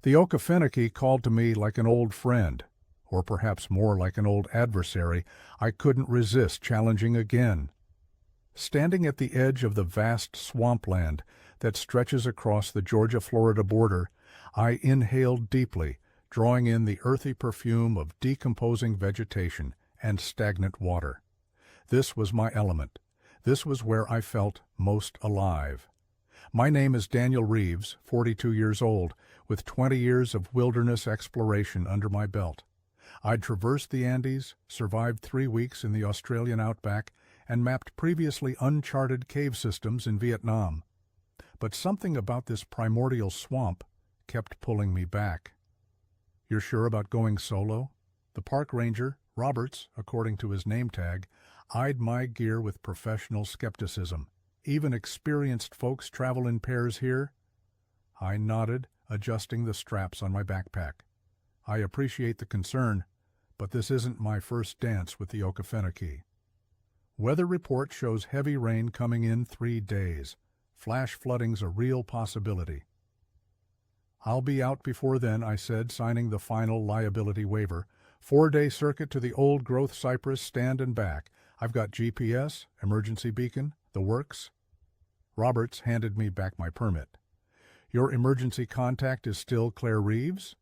The Okefenokee called to me like an old friend, or perhaps more like an old adversary I couldn't resist challenging again. Standing at the edge of the vast swampland that stretches across the Georgia-Florida border, I inhaled deeply, drawing in the earthy perfume of decomposing vegetation and stagnant water. This was my element. This was where I felt most alive. My name is Daniel Reeves, 42 years old, with 20 years of wilderness exploration under my belt. I'd traversed the Andes, survived 3 weeks in the Australian outback, and mapped previously uncharted cave systems in Vietnam. But something about this primordial swamp kept pulling me back. "You're sure about going solo?" The park ranger, Roberts, according to his name tag, eyed my gear with professional skepticism. "Even experienced folks travel in pairs here?" I nodded, adjusting the straps on my backpack. "I appreciate the concern, but this isn't my first dance with the Okefenokee." Weather report shows heavy rain coming in 3 days. Flash flooding's a real possibility. "I'll be out before then," I said, signing the final liability waiver. 4-day circuit to the old-growth cypress stand and back. I've got GPS, emergency beacon, the works." Roberts handed me back my permit. "Your emergency contact is still Claire Reeves?"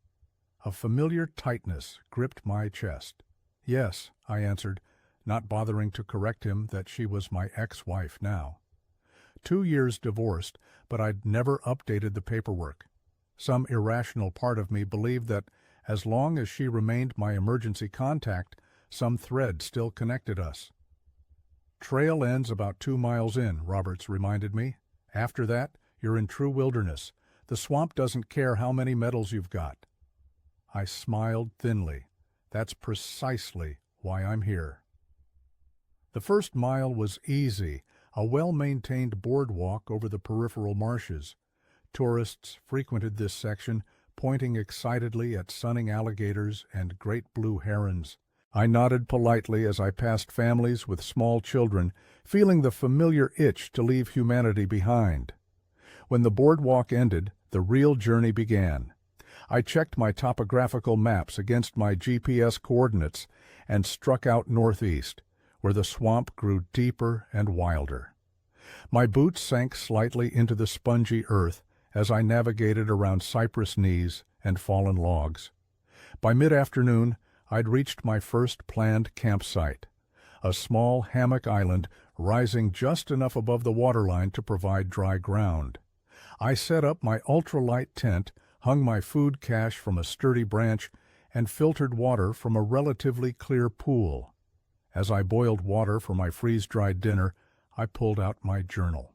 A familiar tightness gripped my chest. "Yes," I answered, not bothering to correct him that she was my ex-wife now. 2 years divorced, but I'd never updated the paperwork. Some irrational part of me believed that as long as she remained my emergency contact, some thread still connected us. "Trail ends about 2 miles in," Roberts reminded me. "After that, you're in true wilderness. The swamp doesn't care how many medals you've got." I smiled thinly. That's precisely why I'm here. The first mile was easy, a well-maintained boardwalk over the peripheral marshes. Tourists frequented this section, pointing excitedly at sunning alligators and great blue herons. I nodded politely as I passed families with small children, feeling the familiar itch to leave humanity behind. When the boardwalk ended, the real journey began. I checked my topographical maps against my GPS coordinates and struck out northeast, where the swamp grew deeper and wilder. My boots sank slightly into the spongy earth as I navigated around cypress knees and fallen logs. By mid-afternoon, I'd reached my first planned campsite, a small hammock island rising just enough above the waterline to provide dry ground. I set up my ultralight tent, hung my food cache from a sturdy branch, and filtered water from a relatively clear pool. As I boiled water for my freeze-dried dinner, I pulled out my journal.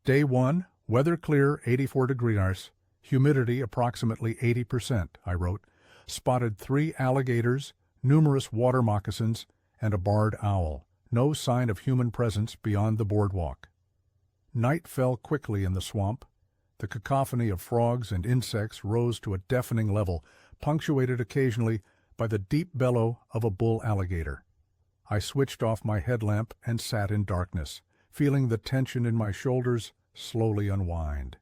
Day 1, weather clear, 84 degrees, humidity approximately 80%, I wrote. Spotted 3 alligators, numerous water moccasins, and a barred owl. No sign of human presence beyond the boardwalk. Night fell quickly in the swamp. The cacophony of frogs and insects rose to a deafening level, punctuated occasionally by the deep bellow of a bull alligator. I switched off my headlamp and sat in darkness, feeling the tension in my shoulders slowly unwind.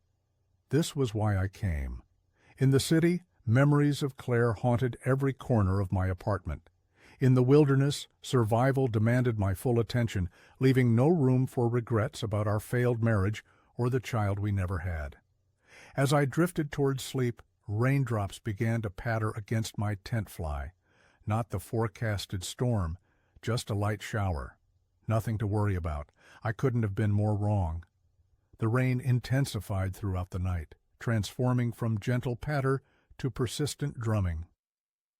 This was why I came. In the city, memories of Claire haunted every corner of my apartment. In the wilderness, survival demanded my full attention, leaving no room for regrets about our failed marriage or the child we never had. As I drifted towards sleep, raindrops began to patter against my tent fly. Not the forecasted storm, just a light shower. Nothing to worry about. I couldn't have been more wrong. The rain intensified throughout the night, transforming from gentle patter to persistent drumming.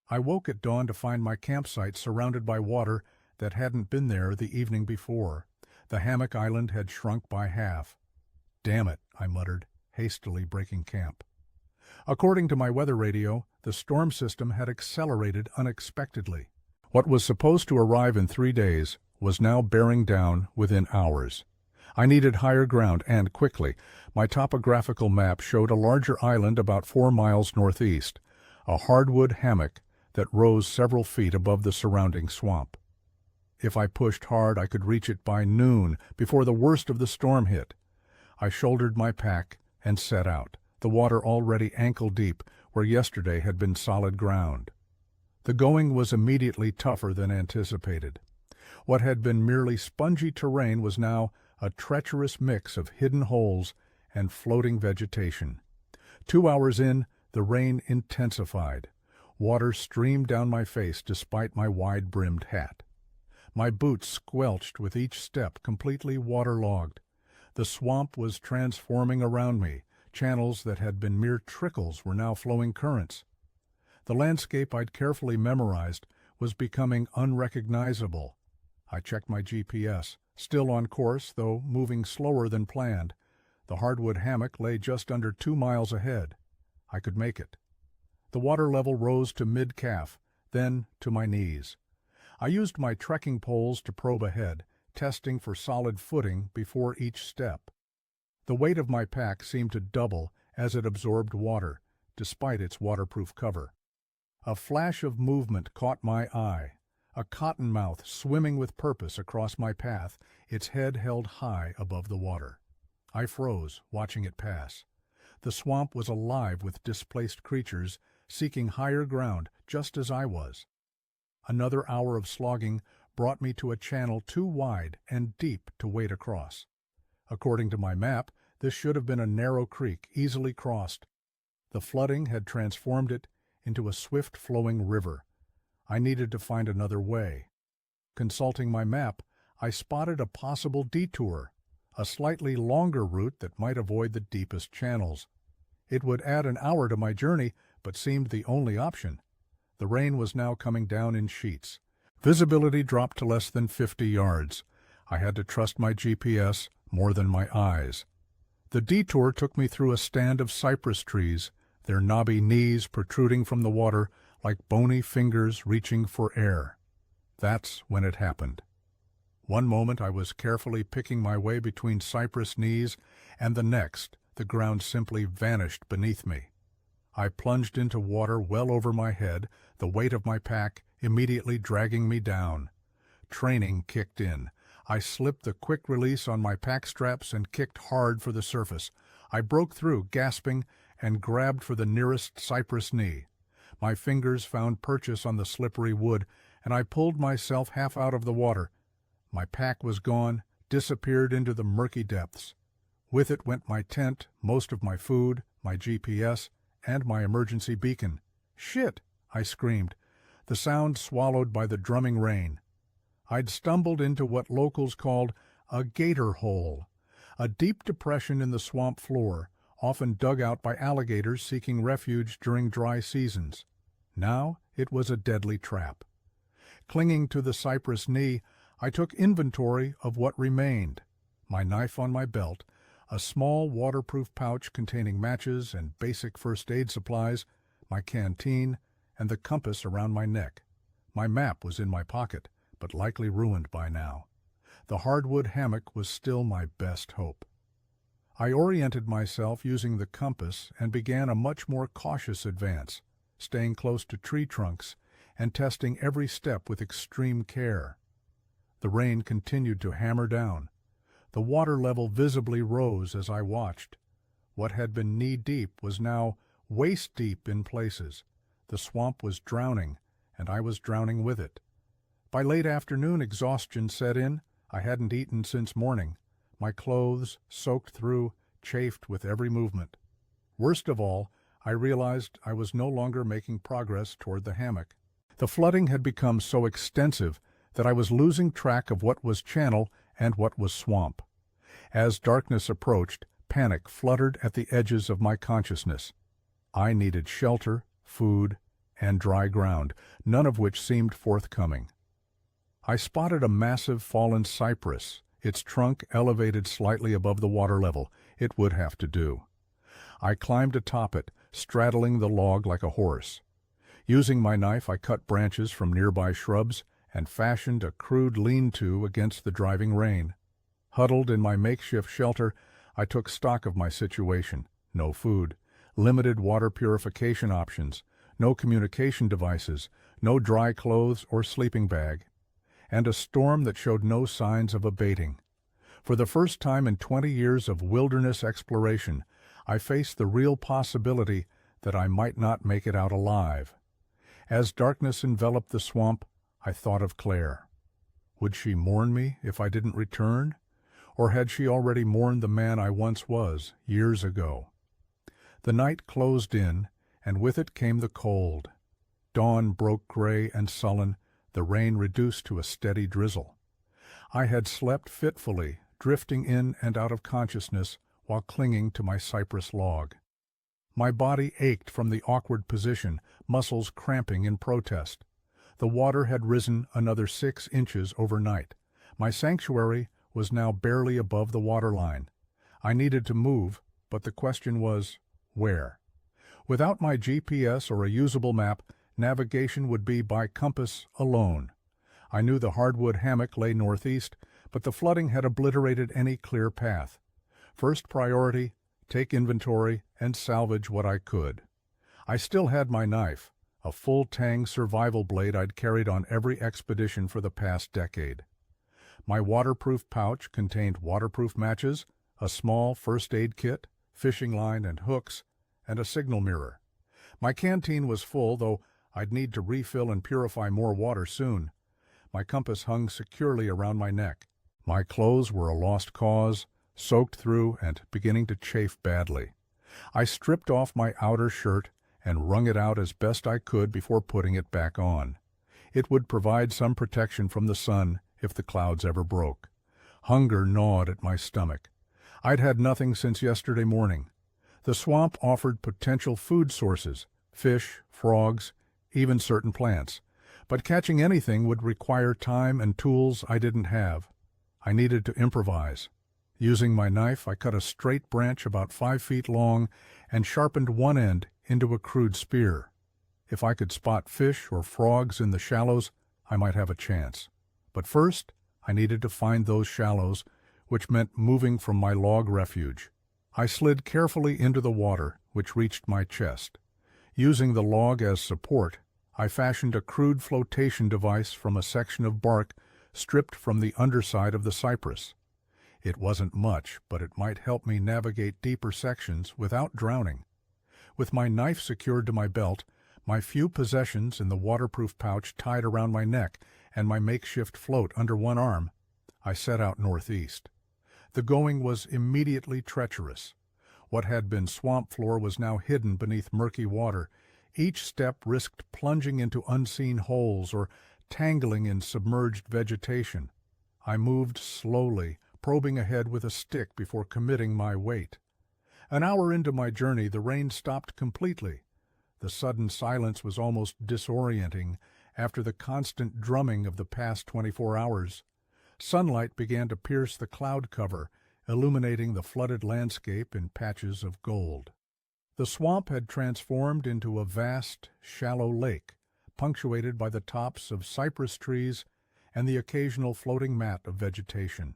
I woke at dawn to find my campsite surrounded by water that hadn't been there the evening before. The hammock island had shrunk by half. "Damn it," I muttered, hastily breaking camp. According to my weather radio, the storm system had accelerated unexpectedly. What was supposed to arrive in 3 days was now bearing down within hours. I needed higher ground, and quickly. My topographical map showed a larger island about 4 miles northeast, a hardwood hammock that rose several feet above the surrounding swamp. If I pushed hard, I could reach it by noon, before the worst of the storm hit. I shouldered my pack and set out, the water already ankle-deep, where yesterday had been solid ground. The going was immediately tougher than anticipated. What had been merely spongy terrain was now a treacherous mix of hidden holes and floating vegetation. 2 hours in, the rain intensified. Water streamed down my face despite my wide-brimmed hat. My boots squelched with each step, completely waterlogged. The swamp was transforming around me. Channels that had been mere trickles were now flowing currents. The landscape I'd carefully memorized was becoming unrecognizable. I checked my GPS, still on course, though moving slower than planned. The hardwood hammock lay just under 2 miles ahead. I could make it. The water level rose to mid-calf, then to my knees. I used my trekking poles to probe ahead, testing for solid footing before each step. The weight of my pack seemed to double as it absorbed water, despite its waterproof cover. A flash of movement caught my eye. A cottonmouth swimming with purpose across my path, its head held high above the water. I froze, watching it pass. The swamp was alive with displaced creatures, seeking higher ground, just as I was. Another hour of slogging brought me to a channel too wide and deep to wade across. According to my map, this should have been a narrow creek, easily crossed. The flooding had transformed it into a swift-flowing river. I needed to find another way. Consulting my map, I spotted a possible detour, a slightly longer route that might avoid the deepest channels. It would add an hour to my journey, but seemed the only option. The rain was now coming down in sheets. Visibility dropped to less than 50 yards. I had to trust my GPS more than my eyes. The detour took me through a stand of cypress trees, their knobby knees protruding from the water like bony fingers reaching for air. That's when it happened. One moment I was carefully picking my way between cypress knees, and the next the ground simply vanished beneath me. I plunged into water well over my head, the weight of my pack immediately dragging me down. Training kicked in. I slipped the quick release on my pack straps and kicked hard for the surface. I broke through, gasping, and grabbed for the nearest cypress knee. My fingers found purchase on the slippery wood, and I pulled myself half out of the water. My pack was gone, disappeared into the murky depths. With it went my tent, most of my food, my GPS, and my emergency beacon. "Shit!" I screamed, the sound swallowed by the drumming rain. I'd stumbled into what locals called a gator hole, a deep depression in the swamp floor, often dug out by alligators seeking refuge during dry seasons. Now it was a deadly trap. Clinging to the cypress knee, I took inventory of what remained. My knife on my belt, a small waterproof pouch containing matches and basic first aid supplies, my canteen, and the compass around my neck. My map was in my pocket, but likely ruined by now. The hardwood hammock was still my best hope. I oriented myself using the compass and began a much more cautious advance, staying close to tree trunks and testing every step with extreme care. The rain continued to hammer down. The water level visibly rose as I watched. What had been knee-deep was now waist-deep in places. The swamp was drowning, and I was drowning with it. By late afternoon, exhaustion set in. I hadn't eaten since morning. My clothes, soaked through, chafed with every movement. Worst of all, I realized I was no longer making progress toward the hammock. The flooding had become so extensive that I was losing track of what was channel and what was swamp. As darkness approached, panic fluttered at the edges of my consciousness. I needed shelter, food, and dry ground, none of which seemed forthcoming. I spotted a massive fallen cypress, its trunk elevated slightly above the water level. It would have to do. I climbed atop it, straddling the log like a horse. Using my knife, I cut branches from nearby shrubs and fashioned a crude lean-to against the driving rain. Huddled in my makeshift shelter, I took stock of my situation. No food, limited water purification options, no communication devices, no dry clothes or sleeping bag, and a storm that showed no signs of abating. For the first time in 20 years of wilderness exploration, I faced the real possibility that I might not make it out alive. As darkness enveloped the swamp, I thought of Claire. Would she mourn me if I didn't return? Or had she already mourned the man I once was, years ago? The night closed in, and with it came the cold. Dawn broke gray and sullen, the rain reduced to a steady drizzle. I had slept fitfully, drifting in and out of consciousness while clinging to my cypress log. My body ached from the awkward position, muscles cramping in protest. The water had risen another 6 inches overnight. My sanctuary was now barely above the waterline. I needed to move, but the question was, where? Without my GPS or a usable map, navigation would be by compass alone. I knew the hardwood hammock lay northeast, but the flooding had obliterated any clear path. First priority, take inventory and salvage what I could. I still had my knife, a full-tang survival blade I'd carried on every expedition for the past decade. My waterproof pouch contained waterproof matches, a small first aid kit, fishing line and hooks, and a signal mirror. My canteen was full, though I'd need to refill and purify more water soon. My compass hung securely around my neck. My clothes were a lost cause, soaked through and beginning to chafe badly. I stripped off my outer shirt and wrung it out as best I could before putting it back on. It would provide some protection from the sun if the clouds ever broke. Hunger gnawed at my stomach. I'd had nothing since yesterday morning. The swamp offered potential food sources, fish, frogs, even certain plants. But catching anything would require time and tools I didn't have. I needed to improvise. Using my knife, I cut a straight branch about 5 feet long and sharpened one end into a crude spear. If I could spot fish or frogs in the shallows, I might have a chance. But first, I needed to find those shallows, which meant moving from my log refuge. I slid carefully into the water, which reached my chest. Using the log as support, I fashioned a crude flotation device from a section of bark stripped from the underside of the cypress. It wasn't much, but it might help me navigate deeper sections without drowning. With my knife secured to my belt, my few possessions in the waterproof pouch tied around my neck, and my makeshift float under one arm, I set out northeast. The going was immediately treacherous. What had been swamp floor was now hidden beneath murky water. Each step risked plunging into unseen holes or tangling in submerged vegetation. I moved slowly, probing ahead with a stick before committing my weight. An hour into my journey, the rain stopped completely. The sudden silence was almost disorienting after the constant drumming of the past 24 hours. Sunlight began to pierce the cloud cover, illuminating the flooded landscape in patches of gold. The swamp had transformed into a vast, shallow lake, punctuated by the tops of cypress trees and the occasional floating mat of vegetation.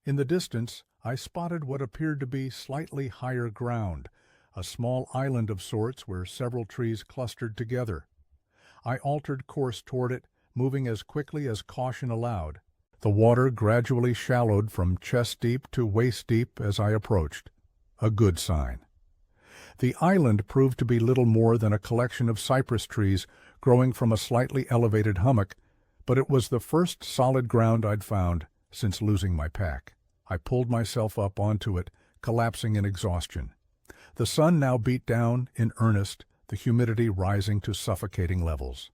In the distance, I spotted what appeared to be slightly higher ground, a small island of sorts where several trees clustered together. I altered course toward it, moving as quickly as caution allowed. The water gradually shallowed from chest-deep to waist-deep as I approached. A good sign. The island proved to be little more than a collection of cypress trees growing from a slightly elevated hummock, but it was the first solid ground I'd found since losing my pack. I pulled myself up onto it, collapsing in exhaustion. The sun now beat down in earnest, the humidity rising to suffocating levels.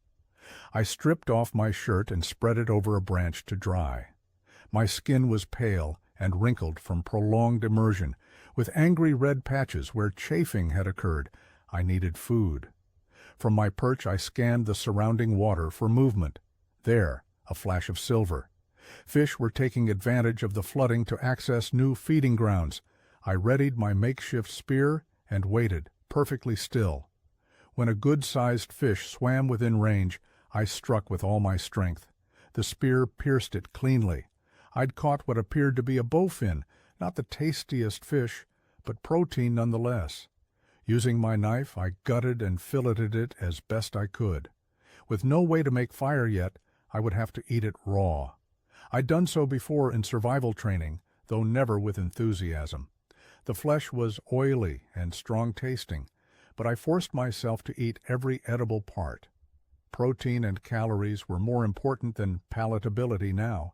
I stripped off my shirt and spread it over a branch to dry. My skin was pale and wrinkled from prolonged immersion, with angry red patches where chafing had occurred. I needed food. From my perch I scanned the surrounding water for movement. There, a flash of silver. Fish were taking advantage of the flooding to access new feeding grounds. I readied my makeshift spear and waited, perfectly still. When a good-sized fish swam within range, I struck with all my strength. The spear pierced it cleanly. I'd caught what appeared to be a bowfin, not the tastiest fish, but protein nonetheless. Using my knife, I gutted and filleted it as best I could. With no way to make fire yet, I would have to eat it raw. I'd done so before in survival training, though never with enthusiasm. The flesh was oily and strong-tasting, but I forced myself to eat every edible part. Protein and calories were more important than palatability now.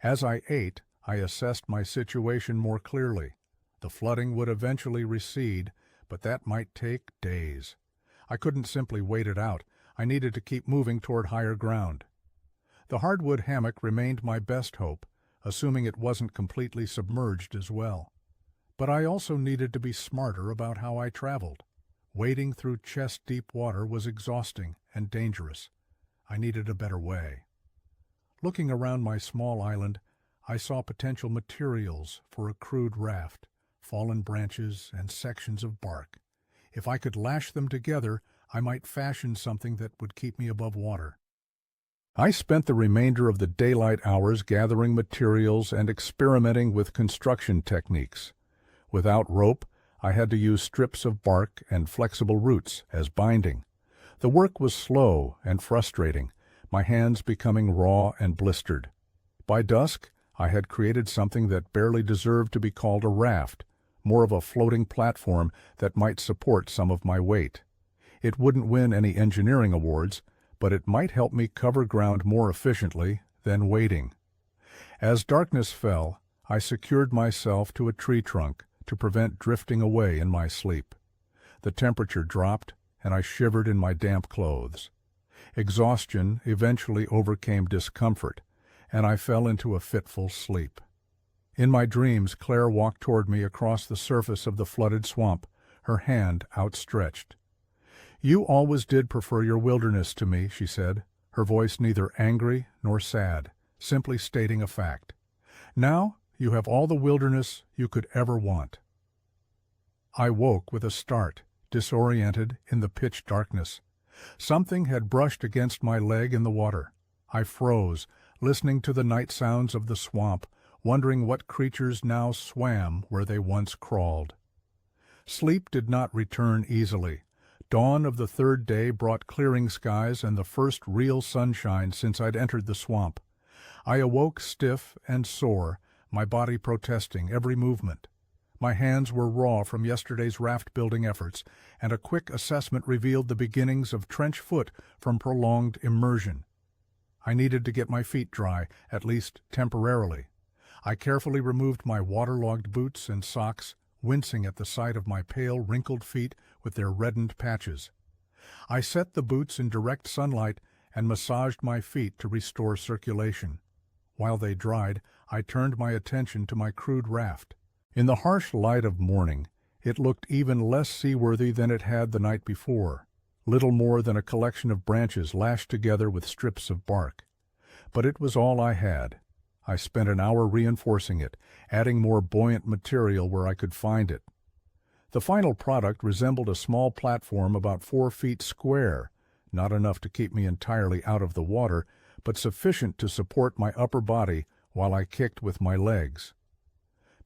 As I ate, I assessed my situation more clearly. The flooding would eventually recede, but that might take days. I couldn't simply wait it out. I needed to keep moving toward higher ground. The hardwood hammock remained my best hope, assuming it wasn't completely submerged as well. But I also needed to be smarter about how I traveled. Wading through chest-deep water was exhausting and dangerous. I needed a better way. Looking around my small island, I saw potential materials for a crude raft, fallen branches and sections of bark. If I could lash them together, I might fashion something that would keep me above water. I spent the remainder of the daylight hours gathering materials and experimenting with construction techniques. Without rope, I had to use strips of bark and flexible roots as binding. The work was slow and frustrating, my hands becoming raw and blistered. By dusk, I had created something that barely deserved to be called a raft, more of a floating platform that might support some of my weight. It wouldn't win any engineering awards, but it might help me cover ground more efficiently than wading. As darkness fell, I secured myself to a tree trunk to prevent drifting away in my sleep. The temperature dropped, and I shivered in my damp clothes. Exhaustion eventually overcame discomfort, and I fell into a fitful sleep. In my dreams, Claire walked toward me across the surface of the flooded swamp, her hand outstretched. "You always did prefer your wilderness to me," she said, her voice neither angry nor sad, simply stating a fact. "Now you have all the wilderness you could ever want." I woke with a start, disoriented in the pitch darkness. Something had brushed against my leg in the water. I froze, listening to the night sounds of the swamp, wondering what creatures now swam where they once crawled. Sleep did not return easily. Dawn of the third day brought clearing skies and the first real sunshine since I'd entered the swamp. I awoke stiff and sore, my body protesting every movement. My hands were raw from yesterday's raft-building efforts, and a quick assessment revealed the beginnings of trench foot from prolonged immersion. I needed to get my feet dry, at least temporarily. I carefully removed my waterlogged boots and socks, wincing at the sight of my pale, wrinkled feet with their reddened patches. I set the boots in direct sunlight and massaged my feet to restore circulation. While they dried, I turned my attention to my crude raft. In the harsh light of morning, it looked even less seaworthy than it had the night before, little more than a collection of branches lashed together with strips of bark. But it was all I had. I spent an hour reinforcing it, adding more buoyant material where I could find it. The final product resembled a small platform about 4 feet square, not enough to keep me entirely out of the water, but sufficient to support my upper body while I kicked with my legs.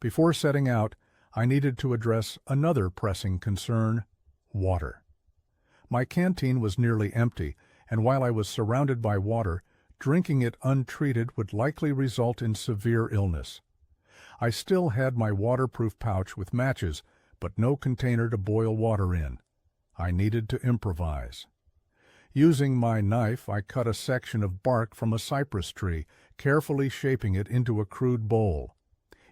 Before setting out, I needed to address another pressing concern: water. My canteen was nearly empty, and while I was surrounded by water, drinking it untreated would likely result in severe illness. I still had my waterproof pouch with matches, but no container to boil water in. I needed to improvise. Using my knife, I cut a section of bark from a cypress tree, carefully shaping it into a crude bowl.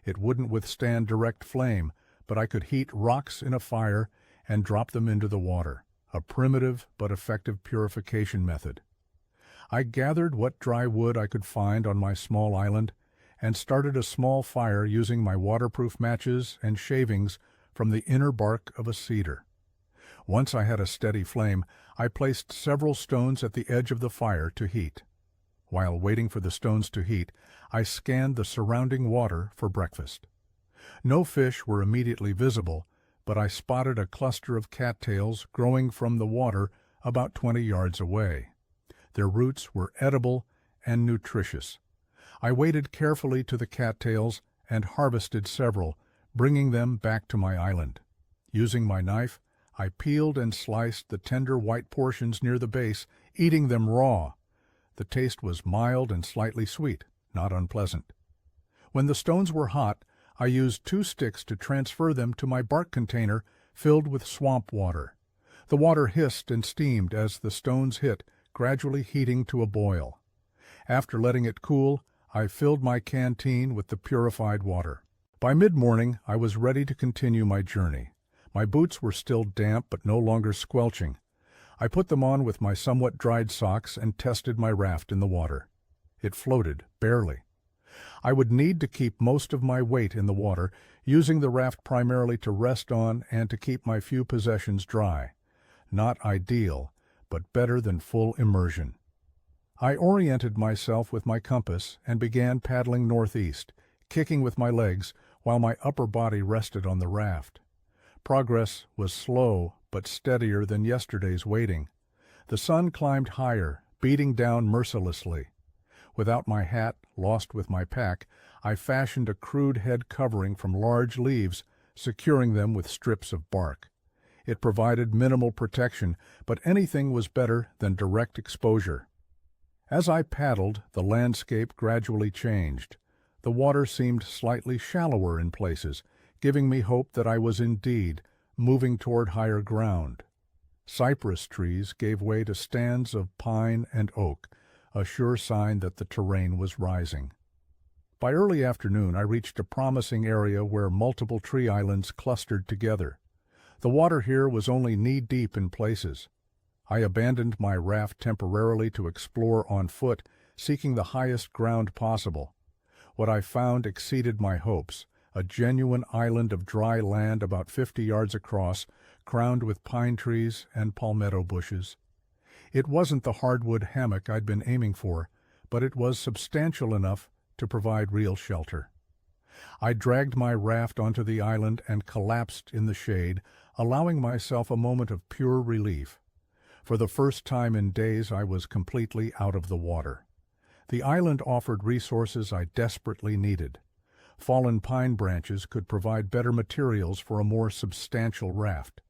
It wouldn't withstand direct flame, but I could heat rocks in a fire and drop them into the water, a primitive but effective purification method. I gathered what dry wood I could find on my small island and started a small fire using my waterproof matches and shavings from the inner bark of a cedar. Once I had a steady flame, I placed several stones at the edge of the fire to heat. While waiting for the stones to heat, I scanned the surrounding water for breakfast. No fish were immediately visible, but I spotted a cluster of cattails growing from the water about 20 yards away. Their roots were edible and nutritious. I waded carefully to the cattails and harvested several, bringing them back to my island. Using my knife, I peeled and sliced the tender white portions near the base, eating them raw. The taste was mild and slightly sweet, not unpleasant. When the stones were hot, I used 2 sticks to transfer them to my bark container filled with swamp water. The water hissed and steamed as the stones hit, gradually heating to a boil. After letting it cool, I filled my canteen with the purified water. By mid-morning, I was ready to continue my journey. My boots were still damp but no longer squelching. I put them on with my somewhat dried socks and tested my raft in the water. It floated, barely. I would need to keep most of my weight in the water, using the raft primarily to rest on and to keep my few possessions dry. Not ideal, but better than full immersion. I oriented myself with my compass and began paddling northeast, kicking with my legs while my upper body rested on the raft. Progress was slow but steadier than yesterday's wading. The sun climbed higher, beating down mercilessly. Without my hat, lost with my pack, I fashioned a crude head covering from large leaves, securing them with strips of bark. It provided minimal protection, but anything was better than direct exposure. As I paddled, the landscape gradually changed. The water seemed slightly shallower in places, giving me hope that I was indeed moving toward higher ground. Cypress trees gave way to stands of pine and oak, a sure sign that the terrain was rising. By early afternoon, I reached a promising area where multiple tree islands clustered together. The water here was only knee-deep in places. I abandoned my raft temporarily to explore on foot, seeking the highest ground possible. What I found exceeded my hopes, a genuine island of dry land about 50 yards across, crowned with pine trees and palmetto bushes. It wasn't the hardwood hammock I'd been aiming for, but it was substantial enough to provide real shelter. I dragged my raft onto the island and collapsed in the shade, allowing myself a moment of pure relief. For the first time in days, I was completely out of the water. The island offered resources I desperately needed. Fallen pine branches could provide better materials for a more substantial raft.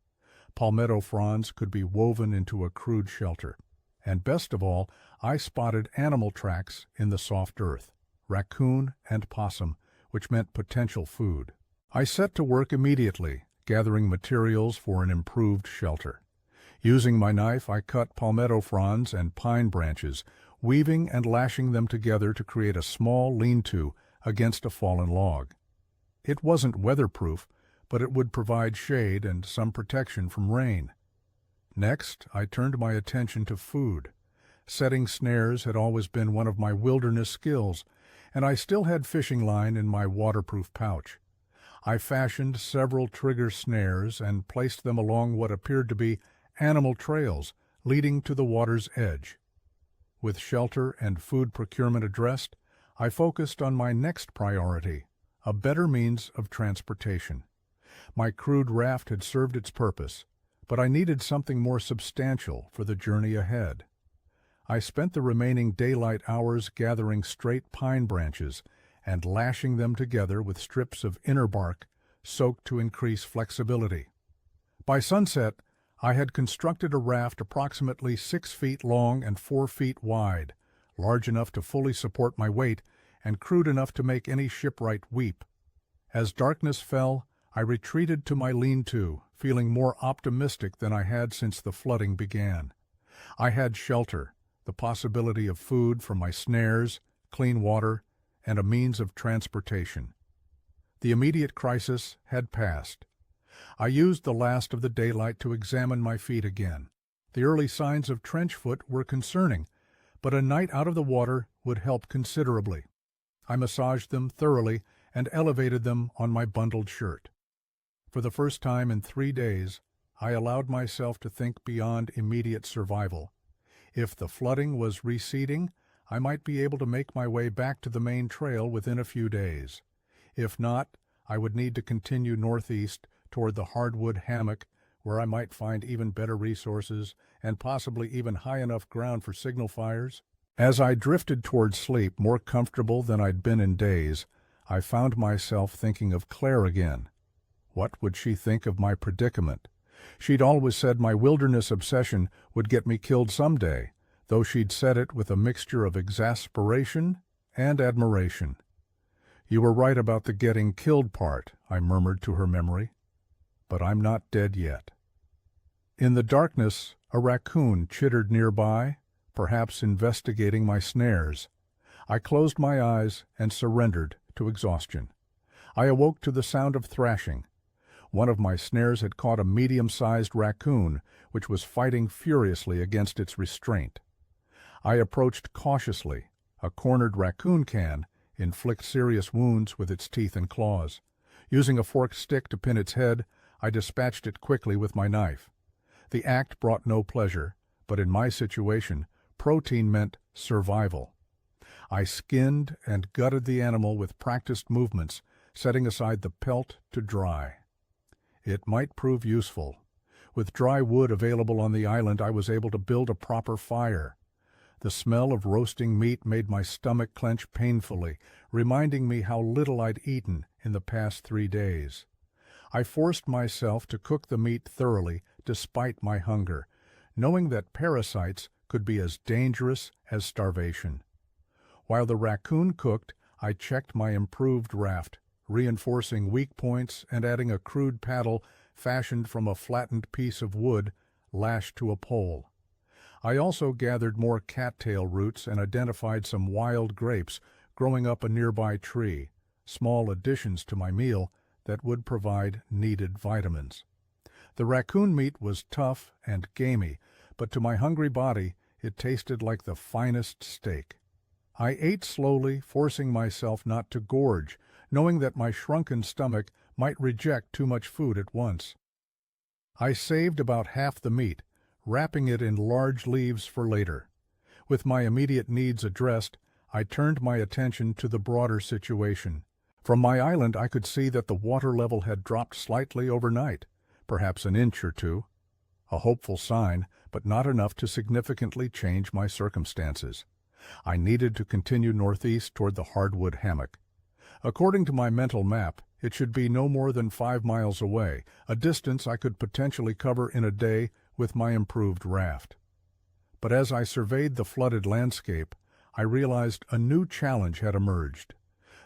Palmetto fronds could be woven into a crude shelter. And best of all, I spotted animal tracks in the soft earth, raccoon and possum, which meant potential food. I set to work immediately, gathering materials for an improved shelter. Using my knife, I cut palmetto fronds and pine branches, weaving and lashing them together to create a small lean-to against a fallen log. It wasn't weatherproof, but it would provide shade and some protection from rain. Next, I turned my attention to food. Setting snares had always been one of my wilderness skills, and I still had fishing line in my waterproof pouch. I fashioned several trigger snares and placed them along what appeared to be animal trails leading to the water's edge. With shelter and food procurement addressed, I focused on my next priority, a better means of transportation. My crude raft had served its purpose, but I needed something more substantial for the journey ahead. I spent the remaining daylight hours gathering straight pine branches and lashing them together with strips of inner bark soaked to increase flexibility. By sunset, I had constructed a raft approximately 6 feet long and 4 feet wide, large enough to fully support my weight and crude enough to make any shipwright weep. As darkness fell, I retreated to my lean-to, feeling more optimistic than I had since the flooding began. I had shelter, the possibility of food from my snares, clean water, and a means of transportation. The immediate crisis had passed. I used the last of the daylight to examine my feet again. The early signs of trench foot were concerning, but a night out of the water would help considerably. I massaged them thoroughly and elevated them on my bundled shirt. For the first time in 3 days, I allowed myself to think beyond immediate survival. If the flooding was receding, I might be able to make my way back to the main trail within a few days. If not, I would need to continue northeast toward the hardwood hammock, where I might find even better resources and possibly even high enough ground for signal fires. As I drifted toward sleep, more comfortable than I'd been in days, I found myself thinking of Claire again. What would she think of my predicament? She'd always said my wilderness obsession would get me killed someday, though she'd said it with a mixture of exasperation and admiration. "You were right about the getting killed part," I murmured to her memory. "But I'm not dead yet." In the darkness, a raccoon chittered nearby, perhaps investigating my snares. I closed my eyes and surrendered to exhaustion. I awoke to the sound of thrashing. One of my snares had caught a medium-sized raccoon, which was fighting furiously against its restraint. I approached cautiously. A cornered raccoon can inflict serious wounds with its teeth and claws. Using a forked stick to pin its head, I dispatched it quickly with my knife. The act brought no pleasure, but in my situation, protein meant survival. I skinned and gutted the animal with practiced movements, setting aside the pelt to dry. It might prove useful. With dry wood available on the island, I was able to build a proper fire. The smell of roasting meat made my stomach clench painfully, reminding me how little I'd eaten in the past 3 days. I forced myself to cook the meat thoroughly despite my hunger, knowing that parasites could be as dangerous as starvation. While the raccoon cooked, I checked my improved raft, reinforcing weak points and adding a crude paddle fashioned from a flattened piece of wood lashed to a pole. I also gathered more cattail roots and identified some wild grapes growing up a nearby tree, small additions to my meal that would provide needed vitamins. The raccoon meat was tough and gamey, but to my hungry body it tasted like the finest steak. I ate slowly, forcing myself not to gorge, knowing that my shrunken stomach might reject too much food at once. I saved about half the meat, wrapping it in large leaves for later. With my immediate needs addressed, I turned my attention to the broader situation. From my island I could see that the water level had dropped slightly overnight, perhaps an inch or two. A hopeful sign, but not enough to significantly change my circumstances. I needed to continue northeast toward the hardwood hammock. According to my mental map, it should be no more than 5 miles away, a distance I could potentially cover in a day with my improved raft. But as I surveyed the flooded landscape, I realized a new challenge had emerged.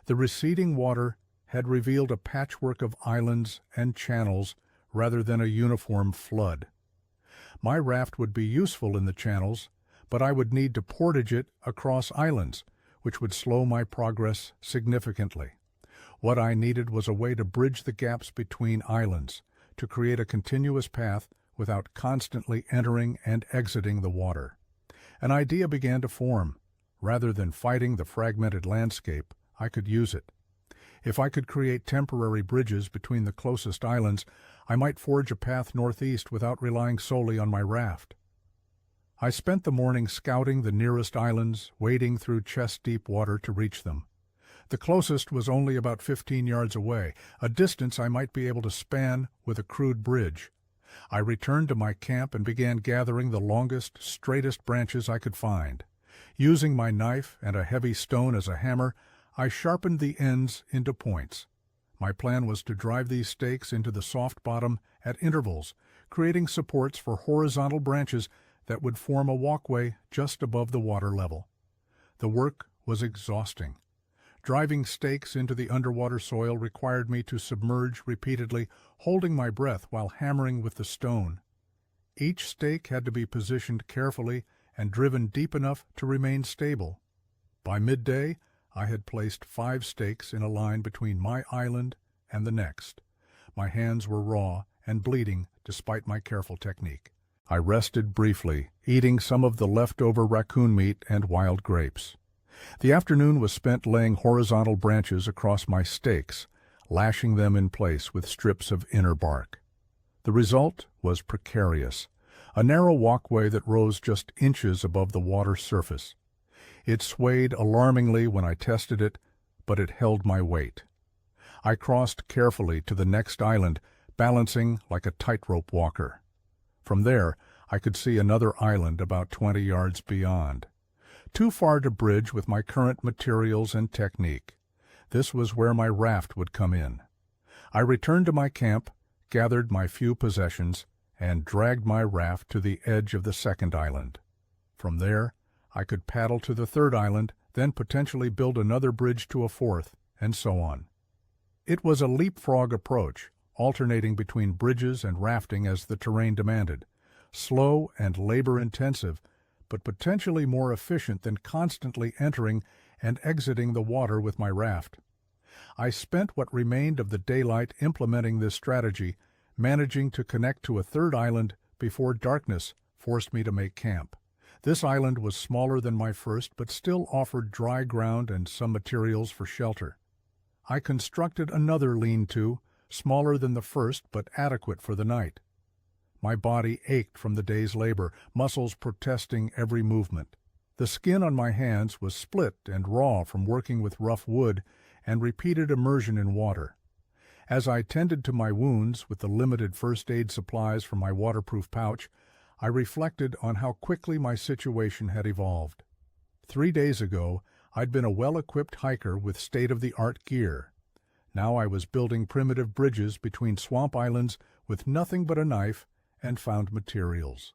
The receding water had revealed a patchwork of islands and channels rather than a uniform flood. My raft would be useful in the channels, but I would need to portage it across islands, which would slow my progress significantly. What I needed was a way to bridge the gaps between islands, to create a continuous path without constantly entering and exiting the water. An idea began to form. Rather than fighting the fragmented landscape, I could use it. If I could create temporary bridges between the closest islands, I might forge a path northeast without relying solely on my raft. I spent the morning scouting the nearest islands, wading through chest-deep water to reach them. The closest was only about 15 yards away, a distance I might be able to span with a crude bridge. I returned to my camp and began gathering the longest, straightest branches I could find. Using my knife and a heavy stone as a hammer, I sharpened the ends into points. My plan was to drive these stakes into the soft bottom at intervals, creating supports for horizontal branches that would form a walkway just above the water level. The work was exhausting. Driving stakes into the underwater soil required me to submerge repeatedly, holding my breath while hammering with the stone. Each stake had to be positioned carefully and driven deep enough to remain stable. By midday, I had placed 5 stakes in a line between my island and the next. My hands were raw and bleeding despite my careful technique. I rested briefly, eating some of the leftover raccoon meat and wild grapes. The afternoon was spent laying horizontal branches across my stakes, lashing them in place with strips of inner bark. The result was precarious, a narrow walkway that rose just inches above the water surface. It swayed alarmingly when I tested it, but it held my weight. I crossed carefully to the next island, balancing like a tightrope walker. From there, I could see another island about 20 yards beyond. Too far to bridge with my current materials and technique. This was where my raft would come in. I returned to my camp, gathered my few possessions, and dragged my raft to the edge of the second island. From there, I could paddle to the third island, then potentially build another bridge to a fourth, and so on. It was a leapfrog approach, alternating between bridges and rafting as the terrain demanded. slow and labor-intensive, but potentially more efficient than constantly entering and exiting the water with my raft. I spent what remained of the daylight implementing this strategy, managing to connect to a third island before darkness forced me to make camp. This island was smaller than my first, but still offered dry ground and some materials for shelter. I constructed another lean-to, smaller than the first but adequate for the night. My body ached from the day's labor, muscles protesting every movement. The skin on my hands was split and raw from working with rough wood and repeated immersion in water. As I tended to my wounds with the limited first aid supplies from my waterproof pouch, I reflected on how quickly my situation had evolved. 3 days ago, I'd been a well-equipped hiker with state-of-the-art gear. Now I was building primitive bridges between swamp islands with nothing but a knife and found materials.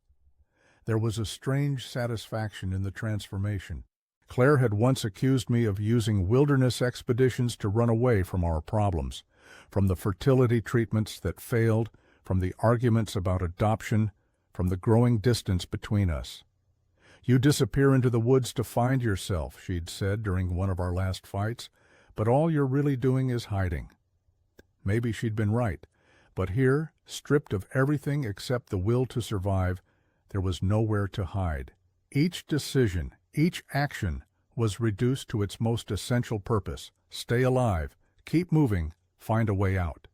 There was a strange satisfaction in the transformation. Claire had once accused me of using wilderness expeditions to run away from our problems, from the fertility treatments that failed, from the arguments about adoption, from the growing distance between us. "You disappear into the woods to find yourself," she'd said during one of our last fights, "but all you're really doing is hiding." Maybe she'd been right, but here, stripped of everything except the will to survive, there was nowhere to hide. Each decision, each action was reduced to its most essential purpose: stay alive, keep moving, find a way out.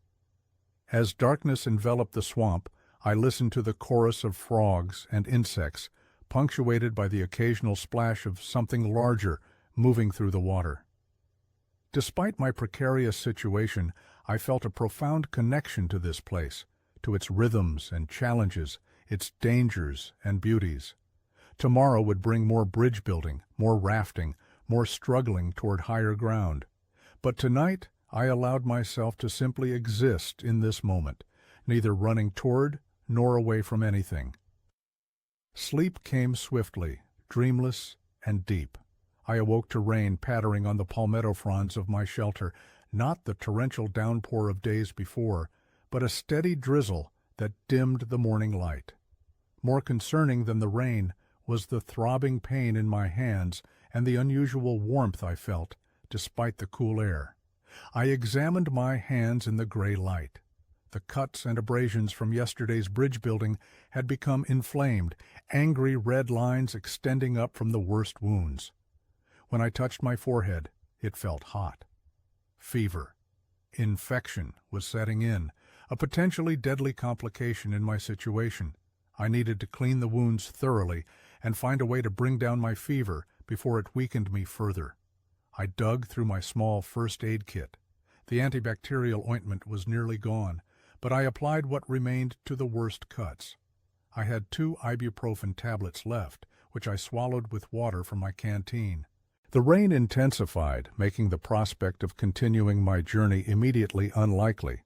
As darkness enveloped the swamp, I listened to the chorus of frogs and insects, punctuated by the occasional splash of something larger moving through the water. Despite my precarious situation, I felt a profound connection to this place, to its rhythms and challenges, its dangers and beauties. Tomorrow would bring more bridge building, more rafting, more struggling toward higher ground. But tonight, I allowed myself to simply exist in this moment, neither running toward nor away from anything. Sleep came swiftly, dreamless and deep. I awoke to rain pattering on the palmetto fronds of my shelter, not the torrential downpour of days before, but a steady drizzle that dimmed the morning light. More concerning than the rain was the throbbing pain in my hands and the unusual warmth I felt, despite the cool air. I examined my hands in the gray light. The cuts and abrasions from yesterday's bridge building had become inflamed, angry red lines extending up from the worst wounds. When I touched my forehead, it felt hot. Fever. Infection was setting in, a potentially deadly complication in my situation. I needed to clean the wounds thoroughly and find a way to bring down my fever before it weakened me further. I dug through my small first aid kit. The antibacterial ointment was nearly gone, but I applied what remained to the worst cuts. I had 2 ibuprofen tablets left, which I swallowed with water from my canteen. The rain intensified, making the prospect of continuing my journey immediately unlikely.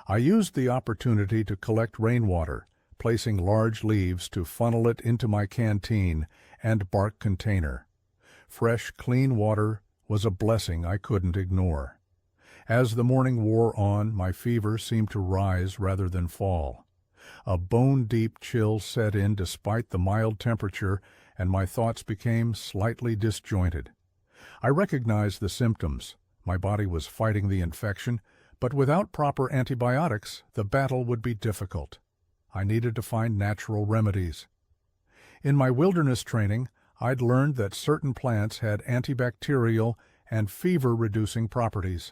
I used the opportunity to collect rainwater, placing large leaves to funnel it into my canteen and bark container. Fresh, clean water was a blessing I couldn't ignore. As the morning wore on, my fever seemed to rise rather than fall. A bone-deep chill set in despite the mild temperature, and my thoughts became slightly disjointed. I recognized the symptoms. My body was fighting the infection, but without proper antibiotics, the battle would be difficult. I needed to find natural remedies. In my wilderness training, I'd learned that certain plants had antibacterial and fever-reducing properties.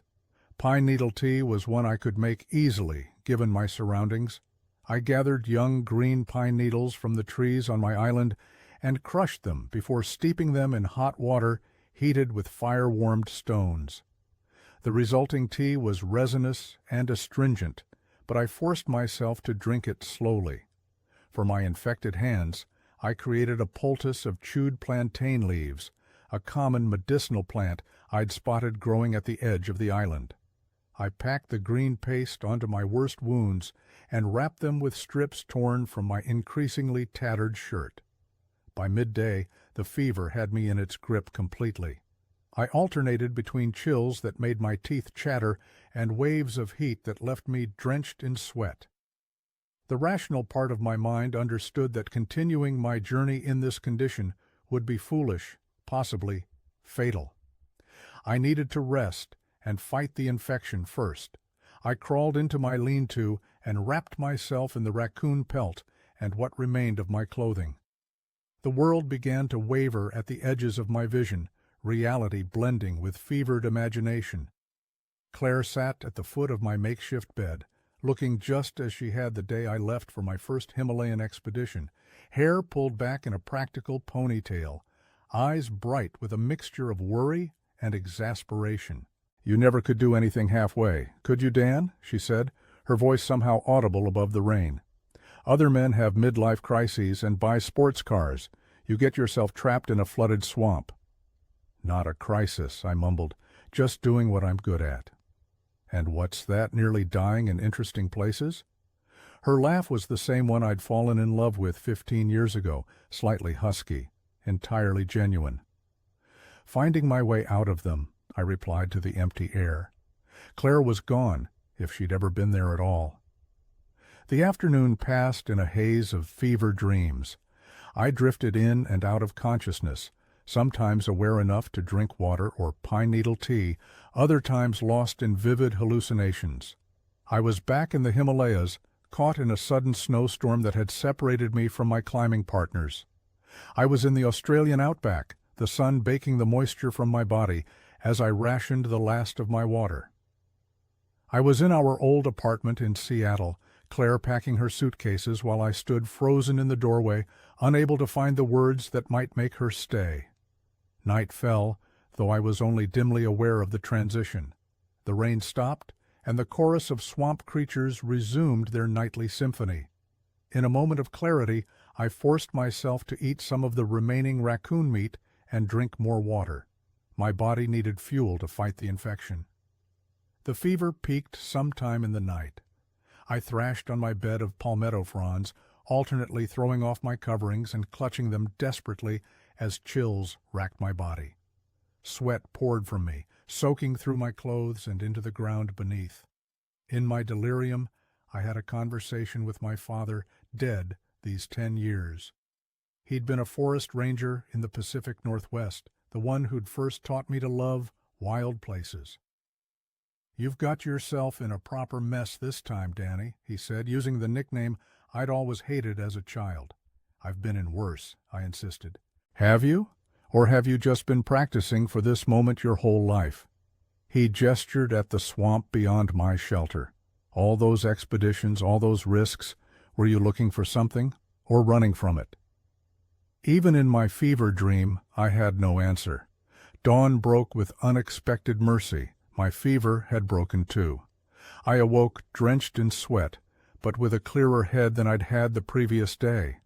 Pine needle tea was one I could make easily, given my surroundings. I gathered young green pine needles from the trees on my island and crushed them before steeping them in hot water heated with fire-warmed stones. The resulting tea was resinous and astringent, but I forced myself to drink it slowly. For my infected hands, I created a poultice of chewed plantain leaves, a common medicinal plant I'd spotted growing at the edge of the island. I packed the green paste onto my worst wounds and wrapped them with strips torn from my increasingly tattered shirt. By midday, the fever had me in its grip completely. I alternated between chills that made my teeth chatter and waves of heat that left me drenched in sweat. The rational part of my mind understood that continuing my journey in this condition would be foolish, possibly fatal. I needed to rest and fight the infection first. I crawled into my lean-to and wrapped myself in the raccoon pelt and what remained of my clothing. The world began to waver at the edges of my vision, reality blending with fevered imagination. Claire sat at the foot of my makeshift bed, looking just as she had the day I left for my first Himalayan expedition, hair pulled back in a practical ponytail, eyes bright with a mixture of worry and exasperation. "You never could do anything halfway, could you, Dan?" she said, her voice somehow audible above the rain. "Other men have midlife crises and buy sports cars. You get yourself trapped in a flooded swamp." "Not a crisis," I mumbled, "just doing what I'm good at." "And what's that, nearly dying in interesting places?" Her laugh was the same one I'd fallen in love with 15 years ago, slightly husky, entirely genuine. "Finding my way out of them," I replied to the empty air. Claire was gone, if she'd ever been there at all. The afternoon passed in a haze of fever dreams. I drifted in and out of consciousness, sometimes aware enough to drink water or pine needle tea, other times lost in vivid hallucinations. I was back in the Himalayas, caught in a sudden snowstorm that had separated me from my climbing partners. I was in the Australian outback, the sun baking the moisture from my body as I rationed the last of my water. I was in our old apartment in Seattle, Claire packing her suitcases while I stood frozen in the doorway, unable to find the words that might make her stay. Night fell, though I was only dimly aware of the transition. The rain stopped, and the chorus of swamp creatures resumed their nightly symphony. In a moment of clarity, I forced myself to eat some of the remaining raccoon meat and drink more water. My body needed fuel to fight the infection. The fever peaked sometime in the night. I thrashed on my bed of palmetto fronds, alternately throwing off my coverings and clutching them desperately as chills racked my body. Sweat poured from me, soaking through my clothes and into the ground beneath. In my delirium, I had a conversation with my father, dead these 10 years. He'd been a forest ranger in the Pacific Northwest, the one who'd first taught me to love wild places. "You've got yourself in a proper mess this time, Danny," he said, using the nickname I'd always hated as a child. "I've been in worse," I insisted. "Have you? Or have you just been practicing for this moment your whole life?" He gestured at the swamp beyond my shelter. "All those expeditions, all those risks, were you looking for something, or running from it?" Even in my fever dream, I had no answer. Dawn broke with unexpected mercy. My fever had broken too. I awoke drenched in sweat, but with a clearer head than I'd had the previous day.